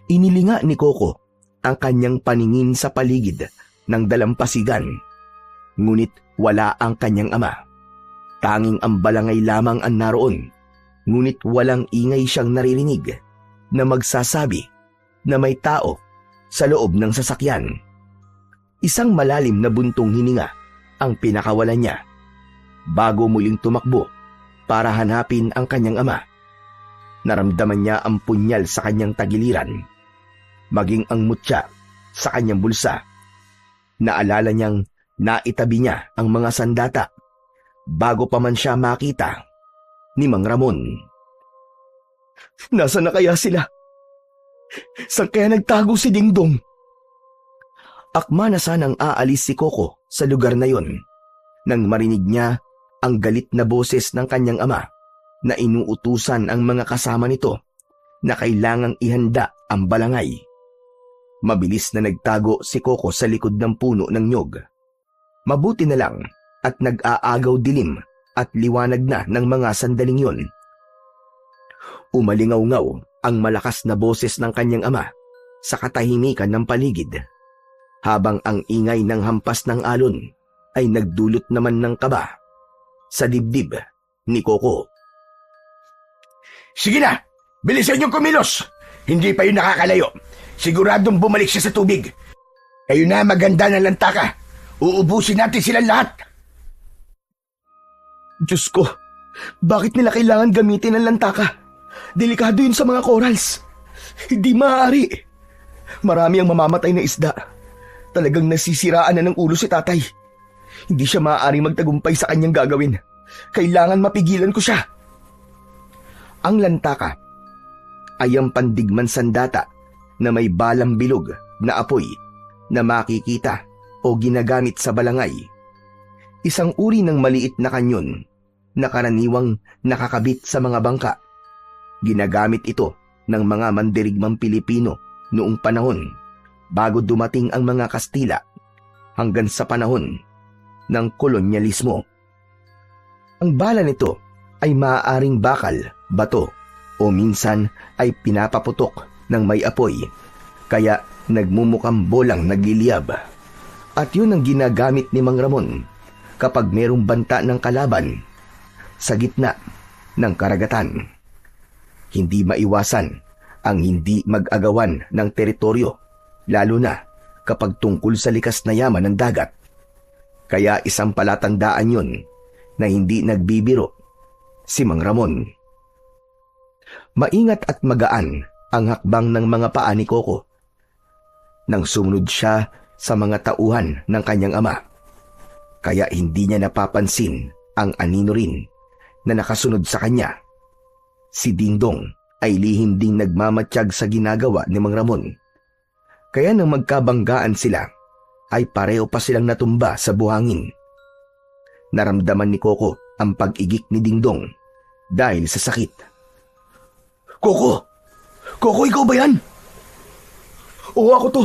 Inilinga ni Coco ang kanyang paningin sa paligid ng dalampasigan. Ngunit wala ang kanyang ama. Tanging ang balangay lamang ang naroon. Ngunit walang ingay siyang naririnig na magsasabi na may tao sa loob ng sasakyan. Isang malalim na buntong hininga ang pinakawalan niya bago muling tumakbo para hanapin ang kanyang ama. Naramdaman niya ang punyal sa kanyang tagiliran, maging ang mutya sa kanyang bulsa. Naalala niyang naitabi niya ang mga sandata bago pa man siya makita ni Mang Ramon. Nasaan na kaya sila? Saan kaya nagtago si Dingdong? Akma na sanang aalis si Coco sa lugar na yon nang marinig niya ang galit na boses ng kanyang ama na inuutusan ang mga kasama nito na kailangang ihanda ang balangay. Mabilis na nagtago si Coco sa likod ng puno ng nyog. Mabuti na lang at nag-aagaw dilim at liwanag na ng mga sandaling yon. Umalingaw-ngaw ang malakas na boses ng kanyang ama sa katahimikan ng paligid, habang ang ingay ng hampas ng alon ay nagdulot naman ng kaba sa dibdib ni Coco. Sige na! Bilisan niyong kumilos! Hindi pa yun nakakalayo. Siguradong bumalik siya sa tubig. Kayo na maganda ng lantaka. Uubusin natin silang lahat. Diyos ko, bakit nila kailangan gamitin ang lantaka? Delikado yun sa mga corals. Hindi maaari. Marami ang mamamatay na isda. Talagang nasisiraan na ng ulo si tatay. Hindi siya maaaring magtagumpay sa kanyang gagawin. Kailangan mapigilan ko siya. Ang lantaka ay ang pandigman sandata na may balang bilog na apoy na makikita o ginagamit sa balangay. Isang uri ng maliit na kanyon na karaniwang nakakabit sa mga bangka. Ginagamit ito ng mga mandirigmang Pilipino noong panahon bago dumating ang mga Kastila hanggang sa panahon ng kolonyalismo. Ang bala nito ay maaaring bakal, bato o minsan ay pinapaputok ng may apoy kaya nagmumukhang bolang nagliliyab. At yun ang ginagamit ni Mang Ramon kapag merong banta ng kalaban sa gitna ng karagatan. Hindi maiwasan ang hindi mag-agawan ng teritoryo, lalo na kapag tungkol sa likas na yaman ng dagat. Kaya isang palatandaan yun na hindi nagbibiro si Mang Ramon. Maingat at magaan ang hakbang ng mga paa ni Coco nang sumunod siya sa mga tauhan ng kanyang ama. Kaya hindi niya napapansin ang anino rin na nakasunod sa kanya. Si Dingdong ay lihim ding nagmamatsyag sa ginagawa ni Mang Ramon. Kaya nang magkabanggaan sila, ay pareho pa silang natumba sa buhangin. Naramdaman ni Coco ang pag-igik ni Dingdong dahil sa sakit. Koko! Koko, ikaw ba yan? Oo, ako to.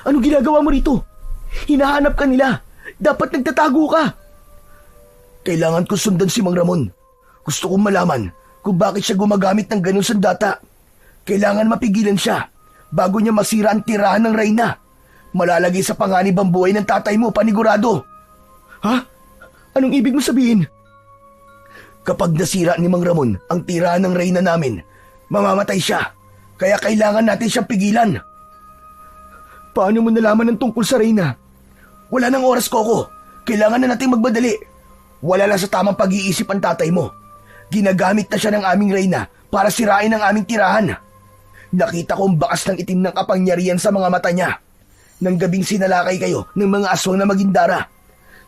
Anong ginagawa mo rito? Hinahanap ka nila. Dapat nagtatago ka. Kailangan ko sundan si Mang Ramon. Gusto kong malaman kung bakit siya gumagamit ng ganun sandata. Kailangan mapigilan siya bago niya masira ang tirahan ng Reyna. Malalagay sa panganib ang buhay ng tatay mo, panigurado. Ha? Anong ibig mo sabihin? Kapag nasira ni Mang Ramon ang tirahan ng Reyna namin, mamamatay siya. Kaya kailangan natin siyang pigilan. Paano mo nalaman ng tungkol sa Reyna? Wala nang oras, Koko. Kailangan na natin magbadali. Wala lang sa tamang pag-iisip ang tatay mo. Ginagamit na siya ng aming Reyna para sirain ang aming tirahan. Nakita ko ang bakas ng itim ng kapangyarihan sa mga mata niya. Nang gabing sinalakay kayo ng mga aswang na magindara.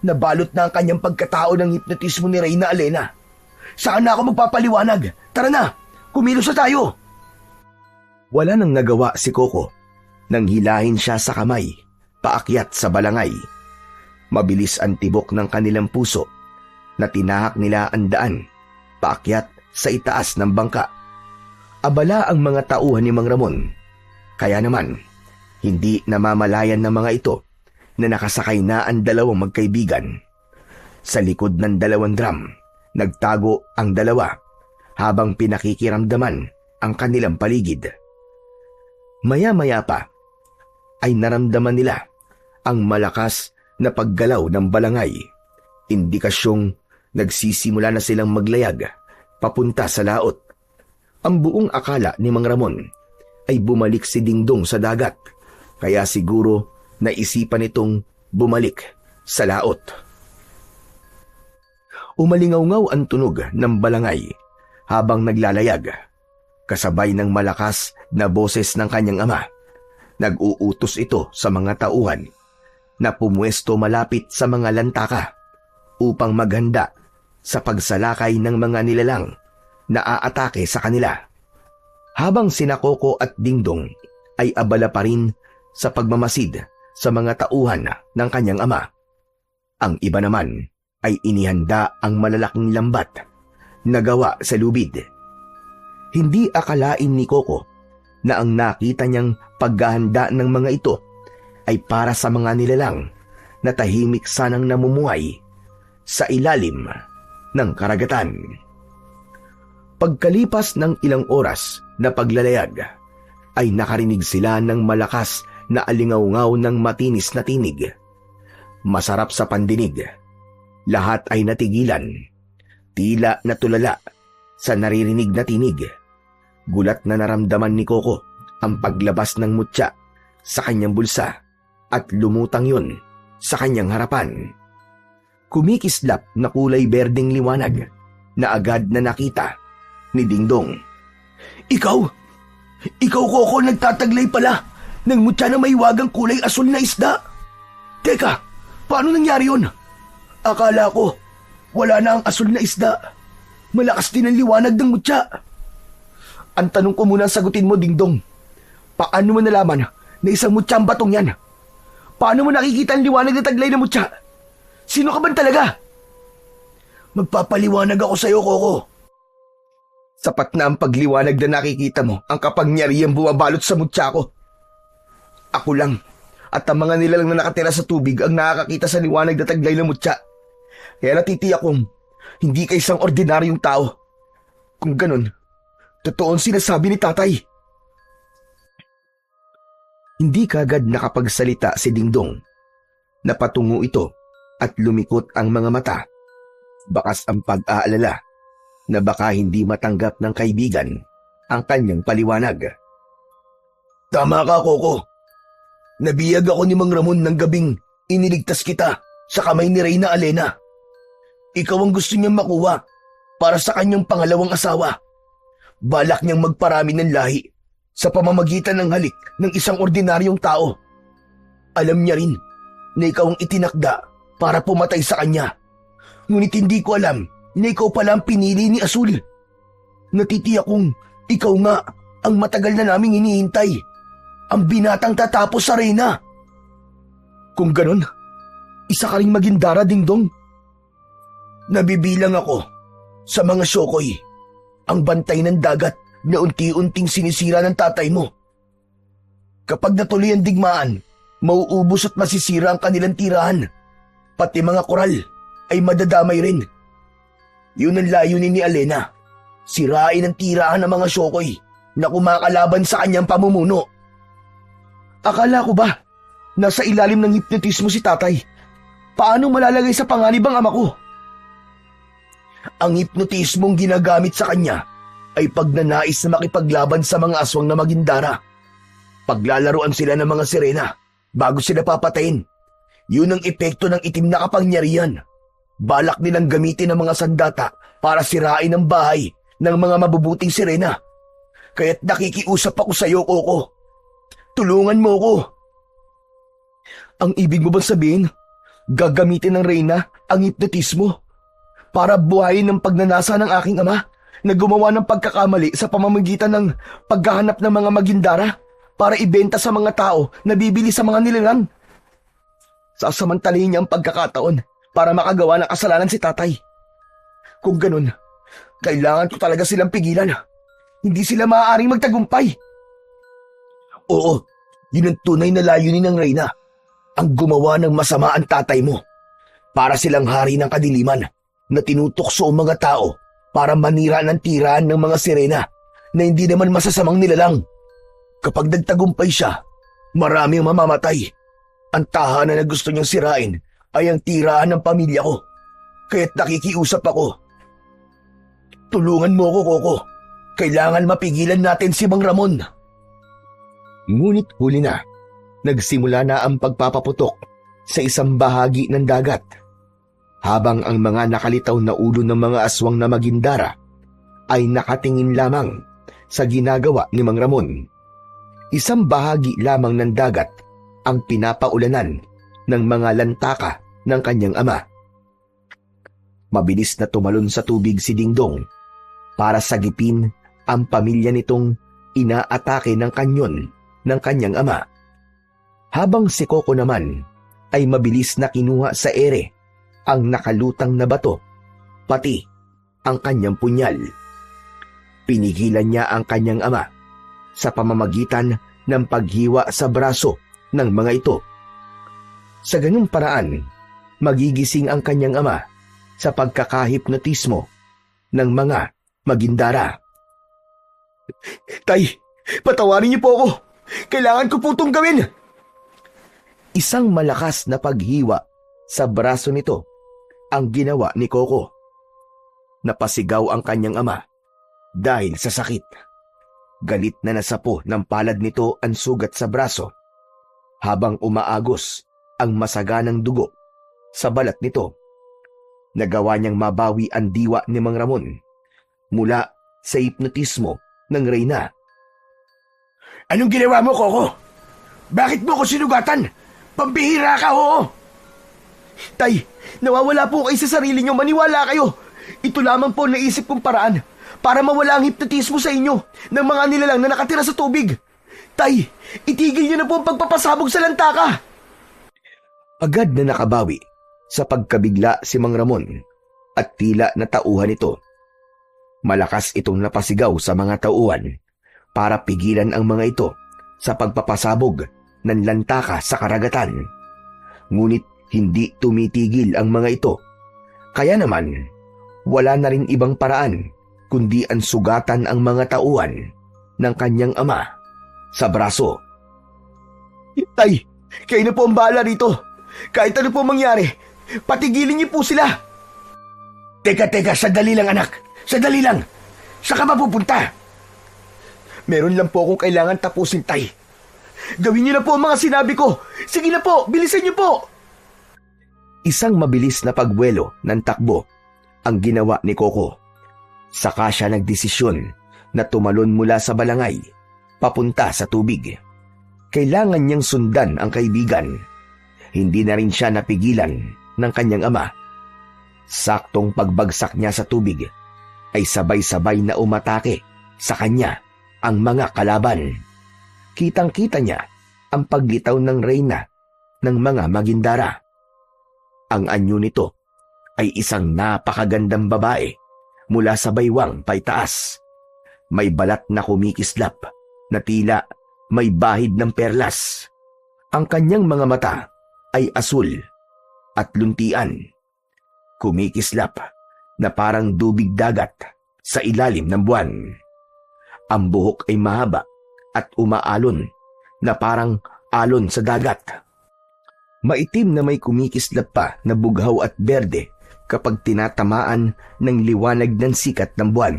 Nabalot na ang kanyang pagkatao ng hipnotismo ni Reyna Alena. Saan na ako magpapaliwanag? Tara na! Kumilos na tayo! Wala nang nagawa si Koko nang hilahin siya sa kamay, paakyat sa balangay. Mabilis ang tibok ng kanilang puso na tinahak nila ang daan, paakyat sa itaas ng bangka. Abala ang mga tauhan ni Mang Ramon. Kaya naman, hindi namamalayan ng mga ito na nakasakay na ang dalawang magkaibigan. Sa likod ng dalawang drum, nagtago ang dalawa habang pinakikiramdaman ang kanilang paligid. Maya-maya pa ay naramdaman nila ang malakas na paggalaw ng balangay. Indikasyong nagsisimula na silang maglayag papunta sa laot. Ang buong akala ni Mang Ramon ay bumalik si Dingdong sa dagat, kaya siguro naisipan itong bumalik sa laot. Umalingaw-ngaw ang tunog ng balangay habang naglalayag, kasabay ng malakas na boses ng kanyang ama. Nag-uutos ito sa mga tauhan na pumwesto malapit sa mga lantaka upang maghanda sa pagsalakay ng mga nilalang na aatake sa kanila. Habang sina Koko at Dingdong ay abala pa rin sa pagmamasid sa mga tauhan ng kanyang ama. Ang iba naman ay inihanda ang malalaking lambat na gawa sa lubid. Hindi akalain ni Koko na ang nakita niyang paghahanda ng mga ito ay para sa mga nilalang na tahimik sanang namumuhay sa ilalim ng karagatan. Pagkalipas ng ilang oras na paglalayag, ay nakarinig sila ng malakas na alingaw-ngaw ng matinis na tinig. Masarap sa pandinig. Lahat ay natigilan. Tila natulala sa naririnig na tinig. Gulat na naramdaman ni Koko ang paglabas ng mutya sa kanyang bulsa at lumutang yun sa kanyang harapan. Kumikislap na kulay berdeng liwanag na agad na nakita ni Dingdong. Ikaw? Ikaw, Koko, nagtataglay pala ng mutya na may wagang kulay asul na isda. Teka, paano nangyari yun? Akala ko, wala na ang asul na isda. Malakas din ang liwanag ng mutya. Ang tanong ko muna sagutin mo, Dingdong. Paano mo nalaman na isang mutya ang batong yan? Paano mo nakikita ang liwanag na taglay ng mutya? Sino ka ba talaga? Magpapaliwanag ako sa'yo, Koko. Sapat na ang pagliwanag na nakikita mo ang kapangyarihang bumabalot sa mutya ko. Ako lang at ang mga nilalang na nakatira sa tubig ang nakakakita sa liwanag na taglay ng mutya. Kaya natitiyak kong hindi ka isang ordinaryong tao. Kung ganun, totoo ang sinasabi ni tatay. Hindi kagad nakapagsalita si Dingdong. Napatungo ito at lumikot ang mga mata. Bakas ang pag-aalala na baka hindi matanggap ng kaibigan ang kanyang paliwanag. Tama ka, Koko. Nabiyag ako ni Mang Ramon ng gabing iniligtas kita sa kamay ni Reyna Alena. Ikaw ang gusto niyang makuha para sa kanyang pangalawang asawa. Balak niyang magparami ng lahi sa pamamagitan ng halik ng isang ordinaryong tao. Alam niya rin na ikaw ang itinakda para pumatay sa kanya. Ngunit hindi ko alam na ikaw pala ang pinili ni Asul. Natitiyak kong ikaw nga ang matagal na naming hinihintay. Ang binatang tatapos sa Reyna. Kung ganon, isa ka ring magindara, Dingdong. Nabibilang ako sa mga Shokoy, ang bantay ng dagat na unti-unting sinisira ng tatay mo. Kapag natuloy ang digmaan, mauubos at masisira ang kanilang tirahan. Pati mga koral ay madadamay rin. Yun ang layunin ni Alena. Sirain ang tirahan ng mga Shokoy na kumakalaban sa kanyang pamumuno. Akala ko ba nasa ilalim ng hipnotismo si tatay? Paano malalagay sa panganib ang ama ko? Ang hipnotismong ginagamit sa kanya ay pagnanais na makipaglaban sa mga aswang na Magindara. Paglalaruan sila ng mga sirena bago sila papatayin. Yun ang epekto ng itim na kapangyarihan. Balak nilang gamitin ang mga sandata para sirain ang bahay ng mga mabubuting sirena. Kaya't nakikiusap ako sa iyo, Koko. Tulungan mo ko. Ang ibig mo bang sabihin, gagamitin ng Reyna ang hipnotismo para buhayin ang pagnanasa ng aking ama na gumawa ng pagkakamali sa pamamagitan ng paghahanap ng mga Magindara para ibenta sa mga tao na bibili sa mga nilalang? Sasamantalahin niya ang pagkakataon para makagawa ng kasalanan si tatay. Kung ganun, kailangan ko talaga silang pigilan. Hindi sila maaaring magtagumpay. Oo, yun ang tunay na layunin ng Reyna. Ang gumawa ng masama ang tatay mo. Para silang hari ng kadiliman na tinutokso ang mga tao para manira ng tirahan ng mga sirena na hindi naman masasamang nilalang. Kapag nagtagumpay siya, marami ang mamamatay. Ang tahanan na gusto niyang sirain ay ang tirahan ng pamilya ko. Kaya't nakikiusap ako. Tulungan mo ko, Koko. Kailangan mapigilan natin si Mang Ramon. Ngunit huli na, nagsimula na ang pagpapaputok sa isang bahagi ng dagat. Habang ang mga nakalitaw na ulo ng mga aswang na Magindara ay nakatingin lamang sa ginagawa ni Mang Ramon. Isang bahagi lamang ng dagat ang pinapaulanan ng mga lantaka ng kanyang ama. Mabilis na tumalon sa tubig si Dingdong para sagipin ang pamilya nitong inaatake ng kanyon ng kanyang ama. Habang si Coco naman ay mabilis na kinuha sa ere ang nakalutang na bato, pati ang kanyang punyal. Pinigilan niya ang kanyang ama sa pamamagitan ng paghiwa sa braso ng mga ito. Sa ganung paraan, magigising ang kanyang ama sa pagkakahipnotismo ng mga Magindara. Tay, patawarin niyo po ako. Kailangan ko po itong gawin. Isang malakas na paghiwa sa braso nito ang ginawa ni Coco. Napasigaw ang kanyang ama dahil sa sakit. Galit na nasapo ng palad nito ang sugat sa braso habang umaagos ang masaganang dugo sa balat nito. Nagawa niyang mabawi ang diwa ni Mang Ramon mula sa hipnotismo ng Reyna. Anong ginawa mo, Coco? Bakit mo ko sinugatan? Pambihira ka, ho! Tay, nawawala po kayo sa sarili niyo. Maniwala kayo. Ito lamang po naisip kong paraan para mawala ang hipnotismo sa inyo ng mga nilalang na nakatira sa tubig. Tay, itigil niyo na po ang pagpapasabog sa lantaka. Agad na nakabawi sa pagkabigla si Mang Ramon at tila natauhan ito. Malakas itong napasigaw sa mga tauhan para pigilan ang mga ito sa pagpapasabog ng lantaka sa karagatan. Ngunit hindi tumitigil ang mga ito. Kaya naman, wala na rin ibang paraan kundi ang sugatan ang mga tauhan ng kanyang ama sa braso. Tay, kayo na po ang bahala rito. Kahit ano po mangyari, patigilin niyo po sila. Teka, sandali lang anak. Sandali lang. Saan ka mapupunta? Meron lang po akong kailangan tapusin, Tay. Gawin niyo na po ang mga sinabi ko. Sige na po, bilisan niyo po. Isang mabilis na pagbuwelo ng takbo ang ginawa ni Coco. Saka siya nagdesisyon na tumalon mula sa balangay papunta sa tubig. Kailangan niyang sundan ang kaibigan. Hindi na rin siya napigilan ng kanyang ama. Saktong pagbagsak niya sa tubig ay sabay-sabay na umatake sa kanya ang mga kalaban. Kitang-kita niya ang paglitaw ng Reyna ng mga Magindara. Ang anyo nito ay isang napakagandang babae mula sa baywang paitaas. May balat na kumikislap na tila may bahid ng perlas. Ang kanyang mga mata ay asul at luntian. Kumikislap na parang dubig dagat sa ilalim ng buwan. Ang buhok ay mahaba at umaalon na parang alon sa dagat. Maitim na may kumikislap pa na bughaw at berde kapag tinatamaan ng liwanag ng sikat ng buwan.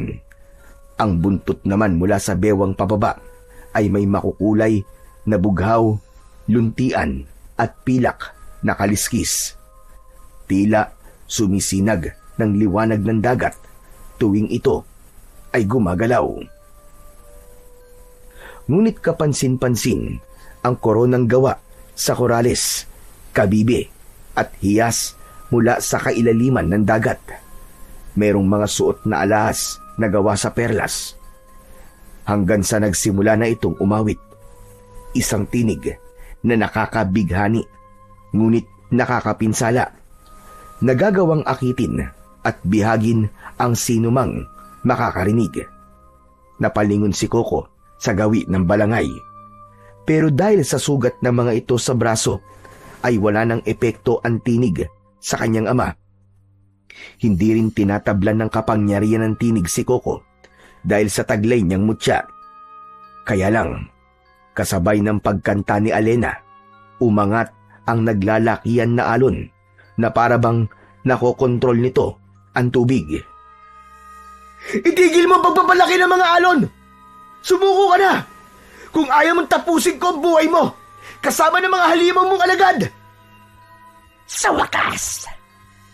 Ang buntot naman mula sa bewang pababa ay may makukulay na bughaw, luntian at pilak na kaliskis. Tila sumisinag ng liwanag ng dagat tuwing ito ay gumagalaw. Ngunit kapansin-pansin ang koronang gawa sa korales, kabibe at hiyas mula sa kailaliman ng dagat. Merong mga suot na alahas na gawa sa perlas. Hanggang sa nagsimula na itong umawit. Isang tinig na nakakabighani, ngunit nakakapinsala. Nagagawang akitin at bihagin ang sinumang makakarinig. Napalingon si Coco sa gawi ng balangay. Pero dahil sa sugat ng mga ito sa braso, ay wala ng epekto ang tinig sa kanyang ama. Hindi rin tinatablan ng kapangyarihan ng tinig si Coco dahil sa taglay niyang mutya. Kaya lang, kasabay ng pagkanta ni Alena, umangat ang naglalakihan na alon na parabang nakokontrol nito ang tubig. Itigil mo ang pagpapalaki ng mga alon! Sumuko ka na! Kung ayaw mong tapusin ko ang buhay mo, kasama ng mga halimaw mong alagad! Sa wakas,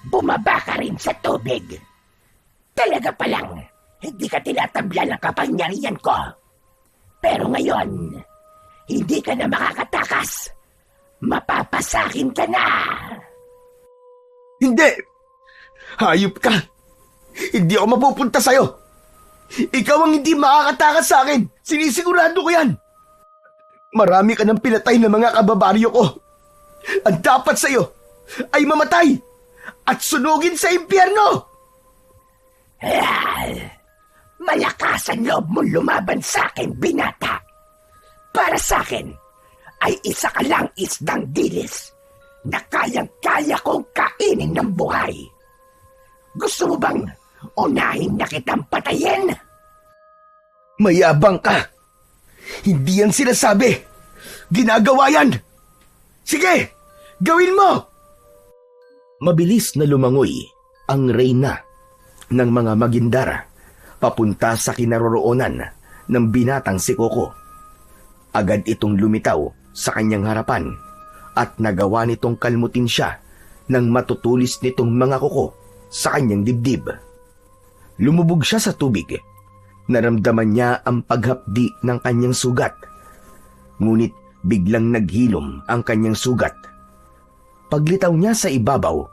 bumaba ka rin sa tubig. Talaga palang, hindi ka tinatabla ng kapangyarihan ko. Pero ngayon, hindi ka na makakatakas. Mapapasakin ka na. Hindi! Hayop ka! Hindi ako mapupunta sa'yo! Ikaw ang hindi makakatakas sa akin! Sinisigurado ko yan! Marami ka ng pinatay na mga kababaryo ko. Ang dapat sa'yo ay mamatay at sunugin sa impyerno! Malakas ang loob mong lumaban sa akin, binata. Para sa akin, ay isa ka lang isdang dilis na kayang-kaya kong kainin ng buhay. Gusto mo bang unahin na kitang patayin? Mayabang ka! Hindi yan sinasabi! Ginagawa yan! Sige! Gawin mo! Mabilis na lumangoy ang reyna ng mga Magindara papunta sa kinaroroonan ng binatang si Coco. Agad itong lumitaw sa kanyang harapan at nagawa nitong kalmutin siya nang matutulis nitong mga kuko sa kanyang dibdib. Lumubog siya sa tubig. Naramdaman niya ang paghapdi ng kanyang sugat. Ngunit biglang naghilom ang kanyang sugat. Paglitaw niya sa ibabaw,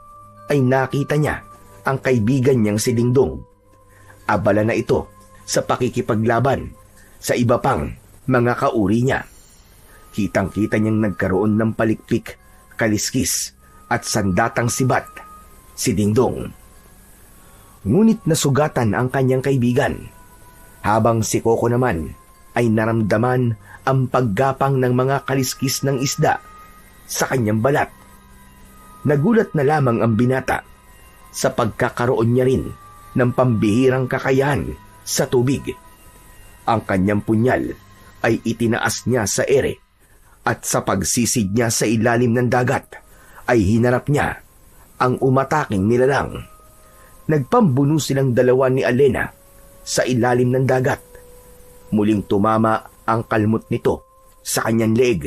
ay nakita niya ang kaibigan niyang si Dingdong. Abala na ito sa pakikipaglaban sa iba pang mga kauri niya. Kitang-kita niyang nagkaroon ng palikpik, kaliskis at sandatang sibat si Dingdong. Ngunit nasugatan ang kanyang kaibigan, habang si Coco naman ay naramdaman ang paggapang ng mga kaliskis ng isda sa kanyang balat. Nagulat na lamang ang binata sa pagkakaroon niya rin ng pambihirang kakayahan sa tubig. Ang kanyang punyal ay itinaas niya sa ere at sa pagsisid niya sa ilalim ng dagat ay hinarap niya ang umataking nilalang. Nagpambuno silang dalawa ni Alena sa ilalim ng dagat. Muling tumama ang kalmot nito sa kanyang leeg.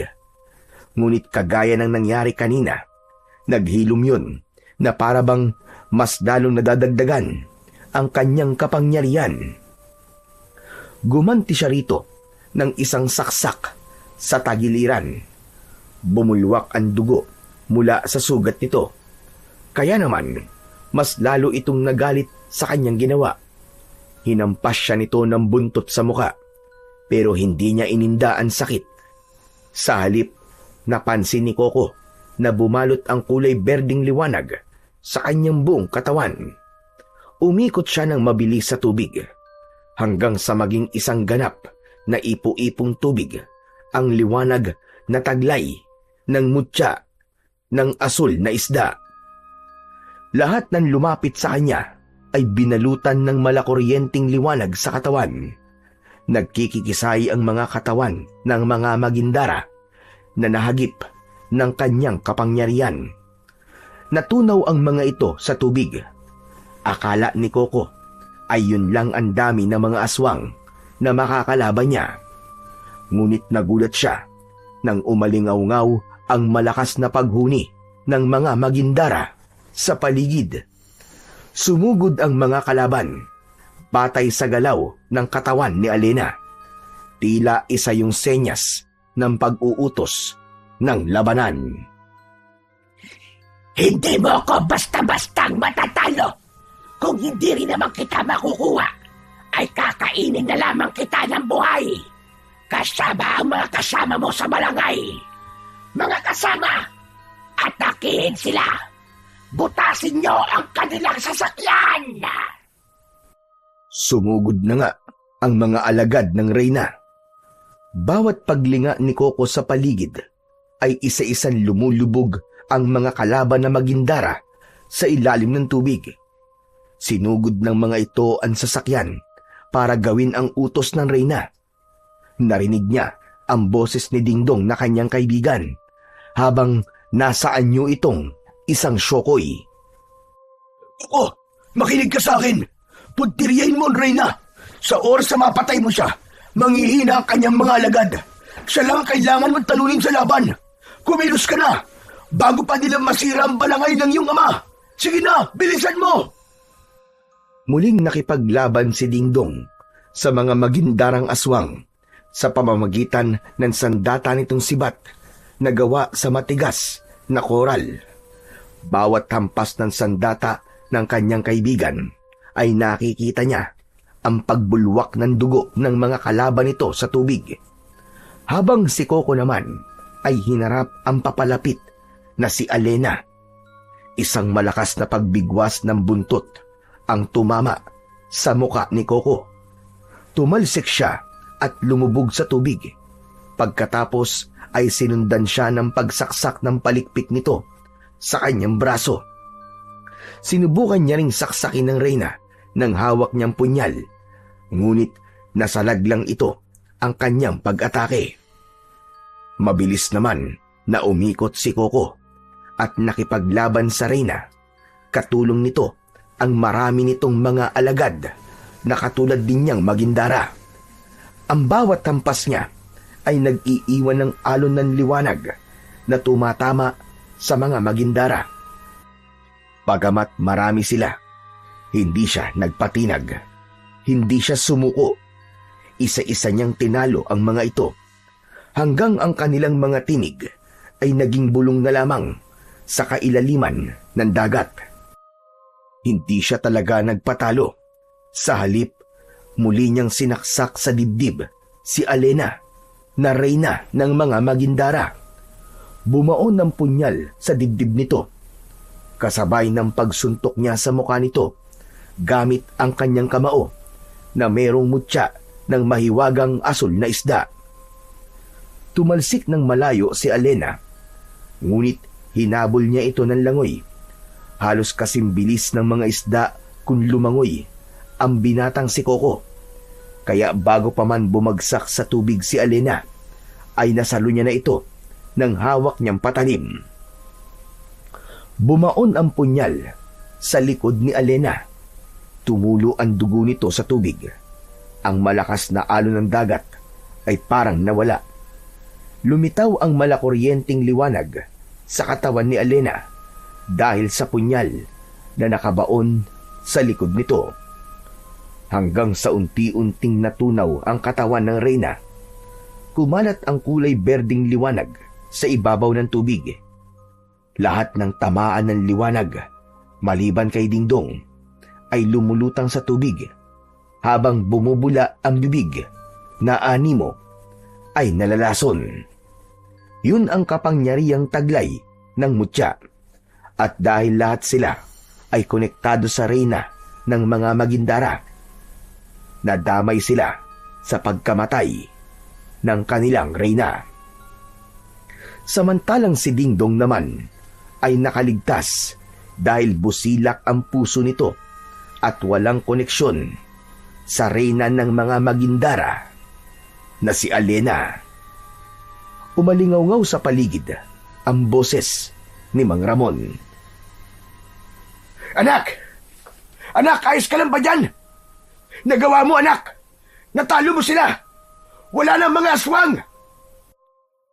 Ngunit kagaya ng nangyari kanina, naghilom yun na parabang mas lalong nadadagdagan ang kanyang kapangyarihan. Gumanti siya rito ng isang saksak sa tagiliran. Bumulwak ang dugo mula sa sugat nito. Kaya naman, mas lalo itong nagalit sa kanyang ginawa. Hinampas siya nito ng buntot sa muka, pero hindi niya ininda ang sakit. Sa halip, napansin ni Coco na bumalot ang kulay berdeng liwanag sa kanyang buong katawan. Umikot siya ng mabilis sa tubig. hanggang sa maging isang ganap na ipo-ipong tubig ang liwanag na taglay ng mutya ng asul na isda. Lahat ng lumapit sa kanya ay binalutan ng malakuryenteng liwanag sa katawan. Nagkikikisay ang mga katawan ng mga magindara na nahagip ng kanyang kapangyarihan. Natunaw ang mga ito sa tubig. Akala ni Coco ay yun lang ang dami ng mga aswang na makakalaban niya. Ngunit nagulat siya nang umalingaw-ngaw ang malakas na paghuni ng mga magindara sa paligid. Sumugod ang mga kalaban, batay sa galaw ng katawan ni Alena. Tila isa yung senyas ng pag-uutos ng labanan. Hindi mo ako basta-bastang matatalo. Kung hindi rin naman kita makukuha, ay kakainin na lamang kita ng buhay. Kasama ang mga kasama mo sa balangay. Mga kasama, atakihin sila. Butasin niyo ang kanilang sasakyan. Sumugod na nga ang mga alagad ng reyna. Bawat paglinga ni Coco sa paligid ay isa-isang lumulubog ang mga kalaban na magindara sa ilalim ng tubig. Sinugod ng mga ito ang sasakyan para gawin ang utos ng reyna. Narinig niya ang boses ni Dingdong na kanyang kaibigan habang nasa anyo itong isang syokoy. Oh, makinig ka sa akin. Puntiryahin mo ang reyna. Sa oras na mapatay mo siya, manghihina ang kanyang mga alagad. Siya lang ang kailangan mong talunin sa laban. Kumilos ka na, bago pa nila masira ang balangay ng iyong ama. Sige na, bilisan mo! Muling nakipaglaban si Dingdong sa mga magindarang aswang sa pamamagitan ng sandata nitong sibat na gawa sa matigas na koral. Bawat hampas ng sandata ng kanyang kaibigan ay nakikita niya ang pagbulwak ng dugo ng mga kalaban nito sa tubig. Habang si Coco naman ay hinarap ang papalapit na si Alena. Isang malakas na pagbigwas ng buntot ang tumama sa muka ni Coco. Tumalsik siya at lumubog sa tubig. Pagkatapos ay sinundan siya ng pagsaksak ng palikpik nito sa kanyang braso. Sinubukan niya ring saksakin ng reyna ng hawak niyang punyal, ngunit nasalag lang ito ang kanyang pag-atake. Mabilis naman na umikot si Coco at nakipaglaban sa reyna. Katulong nito ang marami nitong mga alagad na katulad din niyang magindara. Ang bawat hampas niya ay nag-iiwan ng alon ng liwanag na tumatama sa mga magindara. Bagamat marami sila, hindi siya nagpatinag. Hindi siya sumuko. Isa-isa niyang tinalo ang mga ito hanggang ang kanilang mga tinig ay naging bulong na lamang sa kailaliman ng dagat. Hindi siya talaga nagpatalo. Sa halip, muli niyang sinaksak sa dibdib si Alena na reyna ng mga magindara. Bumaon ng punyal sa dibdib nito, kasabay ng pagsuntok niya sa mukha nito gamit ang kanyang kamao na merong mutya ng mahiwagang asul na isda. Tumalsik ng malayo si Alena, ngunit hinabol niya ito ng langoy. Halos kasing bilis ng mga isda kung lumangoy ang binatang si Coco. Kaya bago pa man bumagsak sa tubig si Alena, ay nasalo niya na ito ng hawak niyang patalim. Bumaon ang punyal sa likod ni Alena. Tumulo ang dugo nito sa tubig. Ang malakas na alon ng dagat ay parang nawala. Lumitaw ang malakuryenteng liwanag sa katawan ni Alena dahil sa punyal na nakabaon sa likod nito. Hanggang sa unti-unting natunaw ang katawan ng reyna, kumalat ang kulay berdeng liwanag sa ibabaw ng tubig. Lahat ng tamaan ng liwanag, maliban kay Dingdong, ay lumulutang sa tubig, habang bumubula ang bibig na animo ay nalalason. Yun ang kapangyarihang taglay ng mutya. At dahil lahat sila ay konektado sa reyna ng mga magindara, nadamay sila sa pagkamatay ng kanilang reyna. Samantalang si Dingdong naman ay nakaligtas dahil busilak ang puso nito at walang koneksyon sa reyna ng mga Magindara na si Alena. Umalingaw-ngaw sa paligid ang boses ni Mang Ramon. Anak! Anak, ayos ka lang ba dyan? Nagawa mo, anak! Natalo mo sila! Wala nang mga aswang!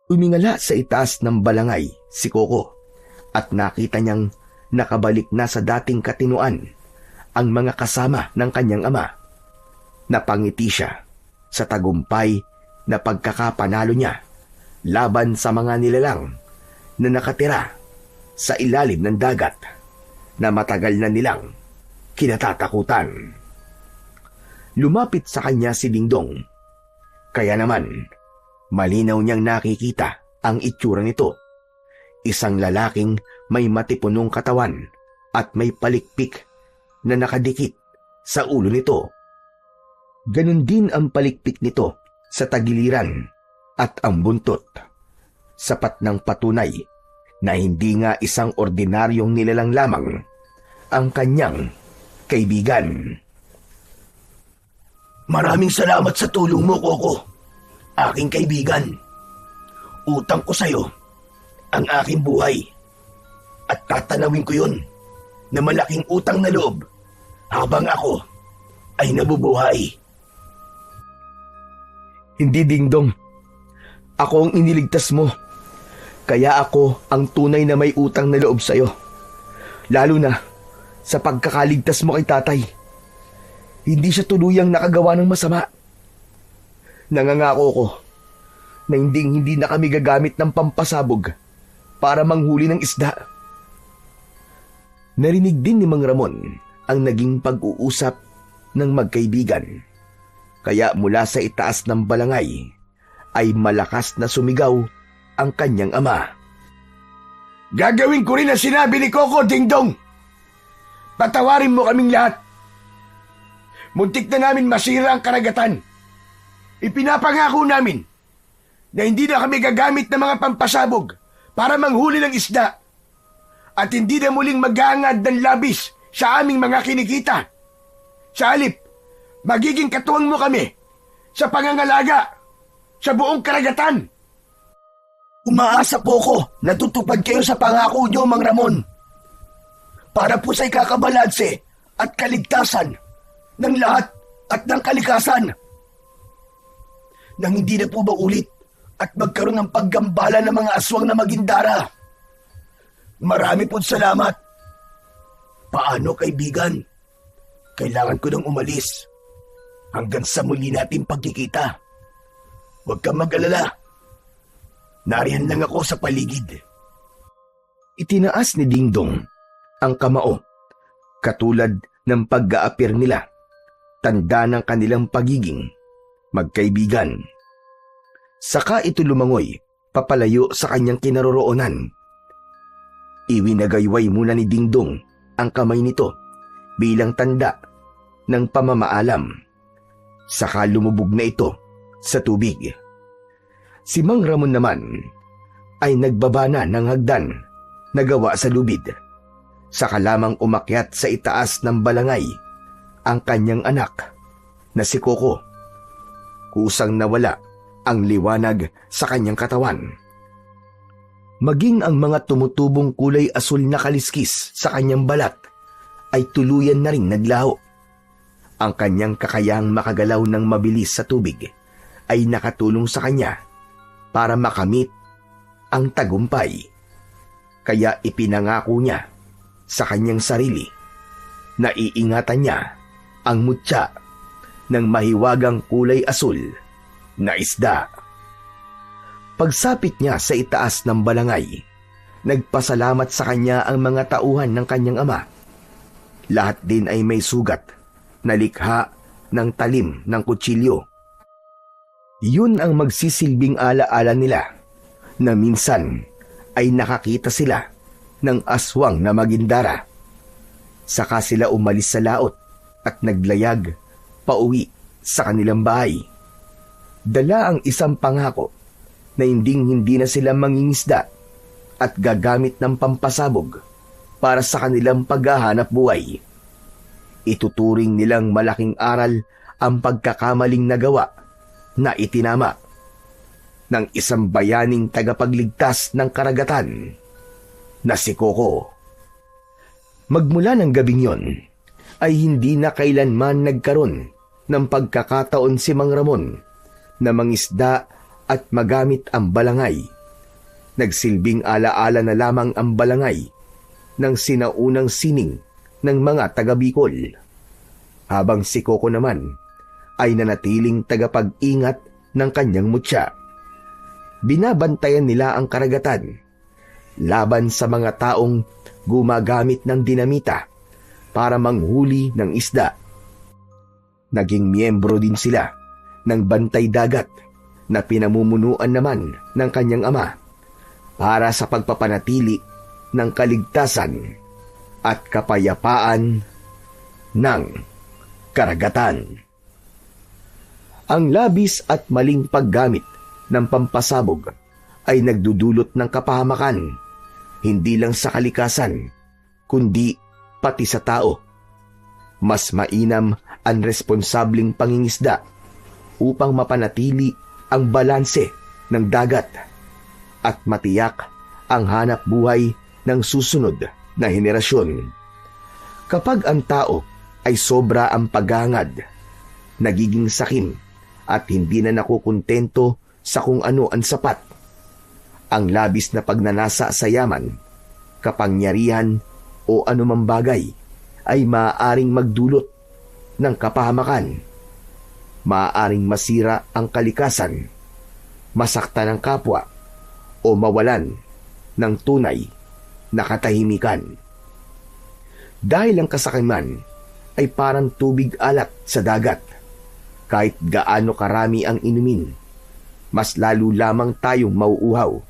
Umingala sa itaas ng balangay si Coco at nakita niyang nakabalik na sa dating katinuan ang mga kasama ng kanyang ama. Napangiti siya sa tagumpay na pagkakapanalo niya laban sa mga nilalang na nakatira sa ilalim ng dagat na matagal na nilang kinatatakutan. Lumapit sa kanya si Dingdong. Kaya naman, malinaw niyang nakikita ang itsura nito. Isang lalaking may matipunong katawan at may palikpik na nakadikit sa ulo nito. Ganon din ang palikpik nito sa tagiliran at ang buntot. Sapat ng patunay na hindi nga isang ordinaryong nilalang lamang ang kanyang kaibigan. Maraming salamat sa tulong mo, Coco. Aking kaibigan. Utang ko sa'yo ang aking buhay. At tatanawin ko yun na malaking utang na loob habang ako ay nabubuhay. Hindi, Dingdong. Ako ang iniligtas mo. Kaya ako ang tunay na may utang na loob sa'yo. Lalo na sa pagkakaligtas mo kay tatay. Hindi siya tuluyang nakagawa ng masama. Nangangako ko na hindi na kami gagamit ng pampasabog para manghuli ng isda. Narinig din ni Mang Ramon ang naging pag-uusap ng magkaibigan. Kaya mula sa itaas ng balangay ay malakas na sumigaw ang kanyang ama. Gagawin ko rin ang sinabi ni Coco, Dingdong. Patawarin mo kaming lahat. Muntik na namin masira ang karagatan. Ipinapangako namin na hindi na kami gagamit ng mga pampasabog para manghuli ng isda at hindi na muling mag-aangad ng labis sa aming mga kinikita. Sa halip, magiging katuwang mo kami sa pangangalaga sa buong karagatan. Umaasa po ko na tutupad kayo sa pangako niyo, Mang Ramon. Para po sa ikakabalanse at kaligtasan ng lahat at ng kalikasan. Nang hindi na po maulit at magkaroon ng paggambala ng mga aswang na Magindara. Marami po salamat. Paano, kaibigan? Kailangan ko nang umalis. Hanggang sa muli nating pagkikita. Huwag kang mag-alala. Nariyan lang ako sa paligid. Itinaas ni Dingdong ang kamao, katulad ng pag-aapir nila, tanda ng kanilang pagiging magkaibigan. Saka ito lumangoy, papalayo sa kanyang kinaroroonan. Iwinagayway muna ni Dingdong ang kamay nito bilang tanda ng pamamaalam. Saka lumubog na ito sa tubig. Si Mang Ramon naman ay nagbaba na ng hagdan na gawa sa lubid. Saka lamang umakyat sa itaas ng balangay ang kanyang anak na si Coco. Kusang nawala ang liwanag sa kanyang katawan. Maging ang mga tumutubong kulay asul na kaliskis sa kanyang balat ay tuluyan na ring naglaho. Ang kanyang kakayahang makagalaw ng mabilis sa tubig ay nakatulong sa kanya para makamit ang tagumpay. Kaya ipinangako niya sa kanyang sarili na iingatan niya ang mutya ng mahiwagang kulay asul na isda. Pagsapit niya sa itaas ng balangay, nagpasalamat sa kanya ang mga tauhan ng kanyang ama. Lahat din ay may sugat na likha ng talim ng kutsilyo. Yun ang magsisilbing alaala nila na minsan ay nakakita sila ng aswang na Magindara. Saka sila umalis sa laot at naglayag pauwi sa kanilang bahay. Dala ang isang pangako na hindi na sila mangingisda at gagamit ng pampasabog para sa kanilang paghahanap buhay. Ituturing nilang malaking aral ang pagkakamaling nagawa na itinama ng isang bayaning tagapagligtas ng karagatan na si Coco. Magmula ng gabing yon ay hindi na kailanman nagkaroon ng pagkakataon si Mang Ramon na mangisda at magamit ang balangay. Nagsilbing alaala na lamang ang balangay ng sinaunang sining ng mga taga-Bicol, habang si Coco naman ay nanatiling tagapag-ingat ng kanyang mutya. Binabantayan nila ang karagatan laban sa mga taong gumagamit ng dinamita para manghuli ng isda. Naging miyembro din sila ng bantay dagat na pinamumunuan naman ng kanyang ama para sa pagpapanatili ng kaligtasan at kapayapaan ng karagatan. Ang labis at maling paggamit ng pampasabog ay nagdudulot ng kapahamakan, hindi lang sa kalikasan, kundi pati sa tao. Mas mainam ang responsableng pangingisda upang mapanatili ang balanse ng dagat at matiyak ang hanap buhay ng susunod na henerasyon. Kapag ang tao ay sobra ang paghangad, nagiging sakim at hindi na nakukontento sa kung ano ang sapat. Ang labis na pagnanasa sa yaman, kapangyarihan o anumang bagay ay maaaring magdulot ng kapahamakan. Maaaring masira ang kalikasan, masaktan ang kapwa o mawalan ng tunay na katahimikan. Dahil ang kasakiman ay parang tubig alat sa dagat. Kahit gaano karami ang inumin, mas lalo lamang tayong mauuhaw.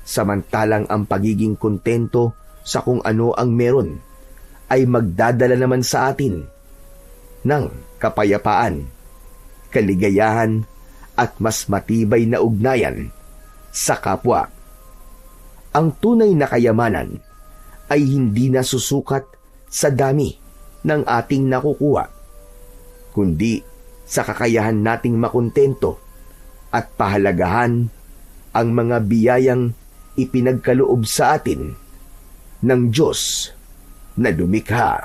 Samantalang ang pagiging kontento sa kung ano ang meron ay magdadala naman sa atin ng kapayapaan, kaligayahan at mas matibay na ugnayan sa kapwa. Ang tunay na kayamanan ay hindi nasusukat sa dami ng ating nakukuha, kundi sa kakayahan nating makontento at pahalagahan ang mga biyayang ipinagkaloob sa atin ng Diyos na lumikha.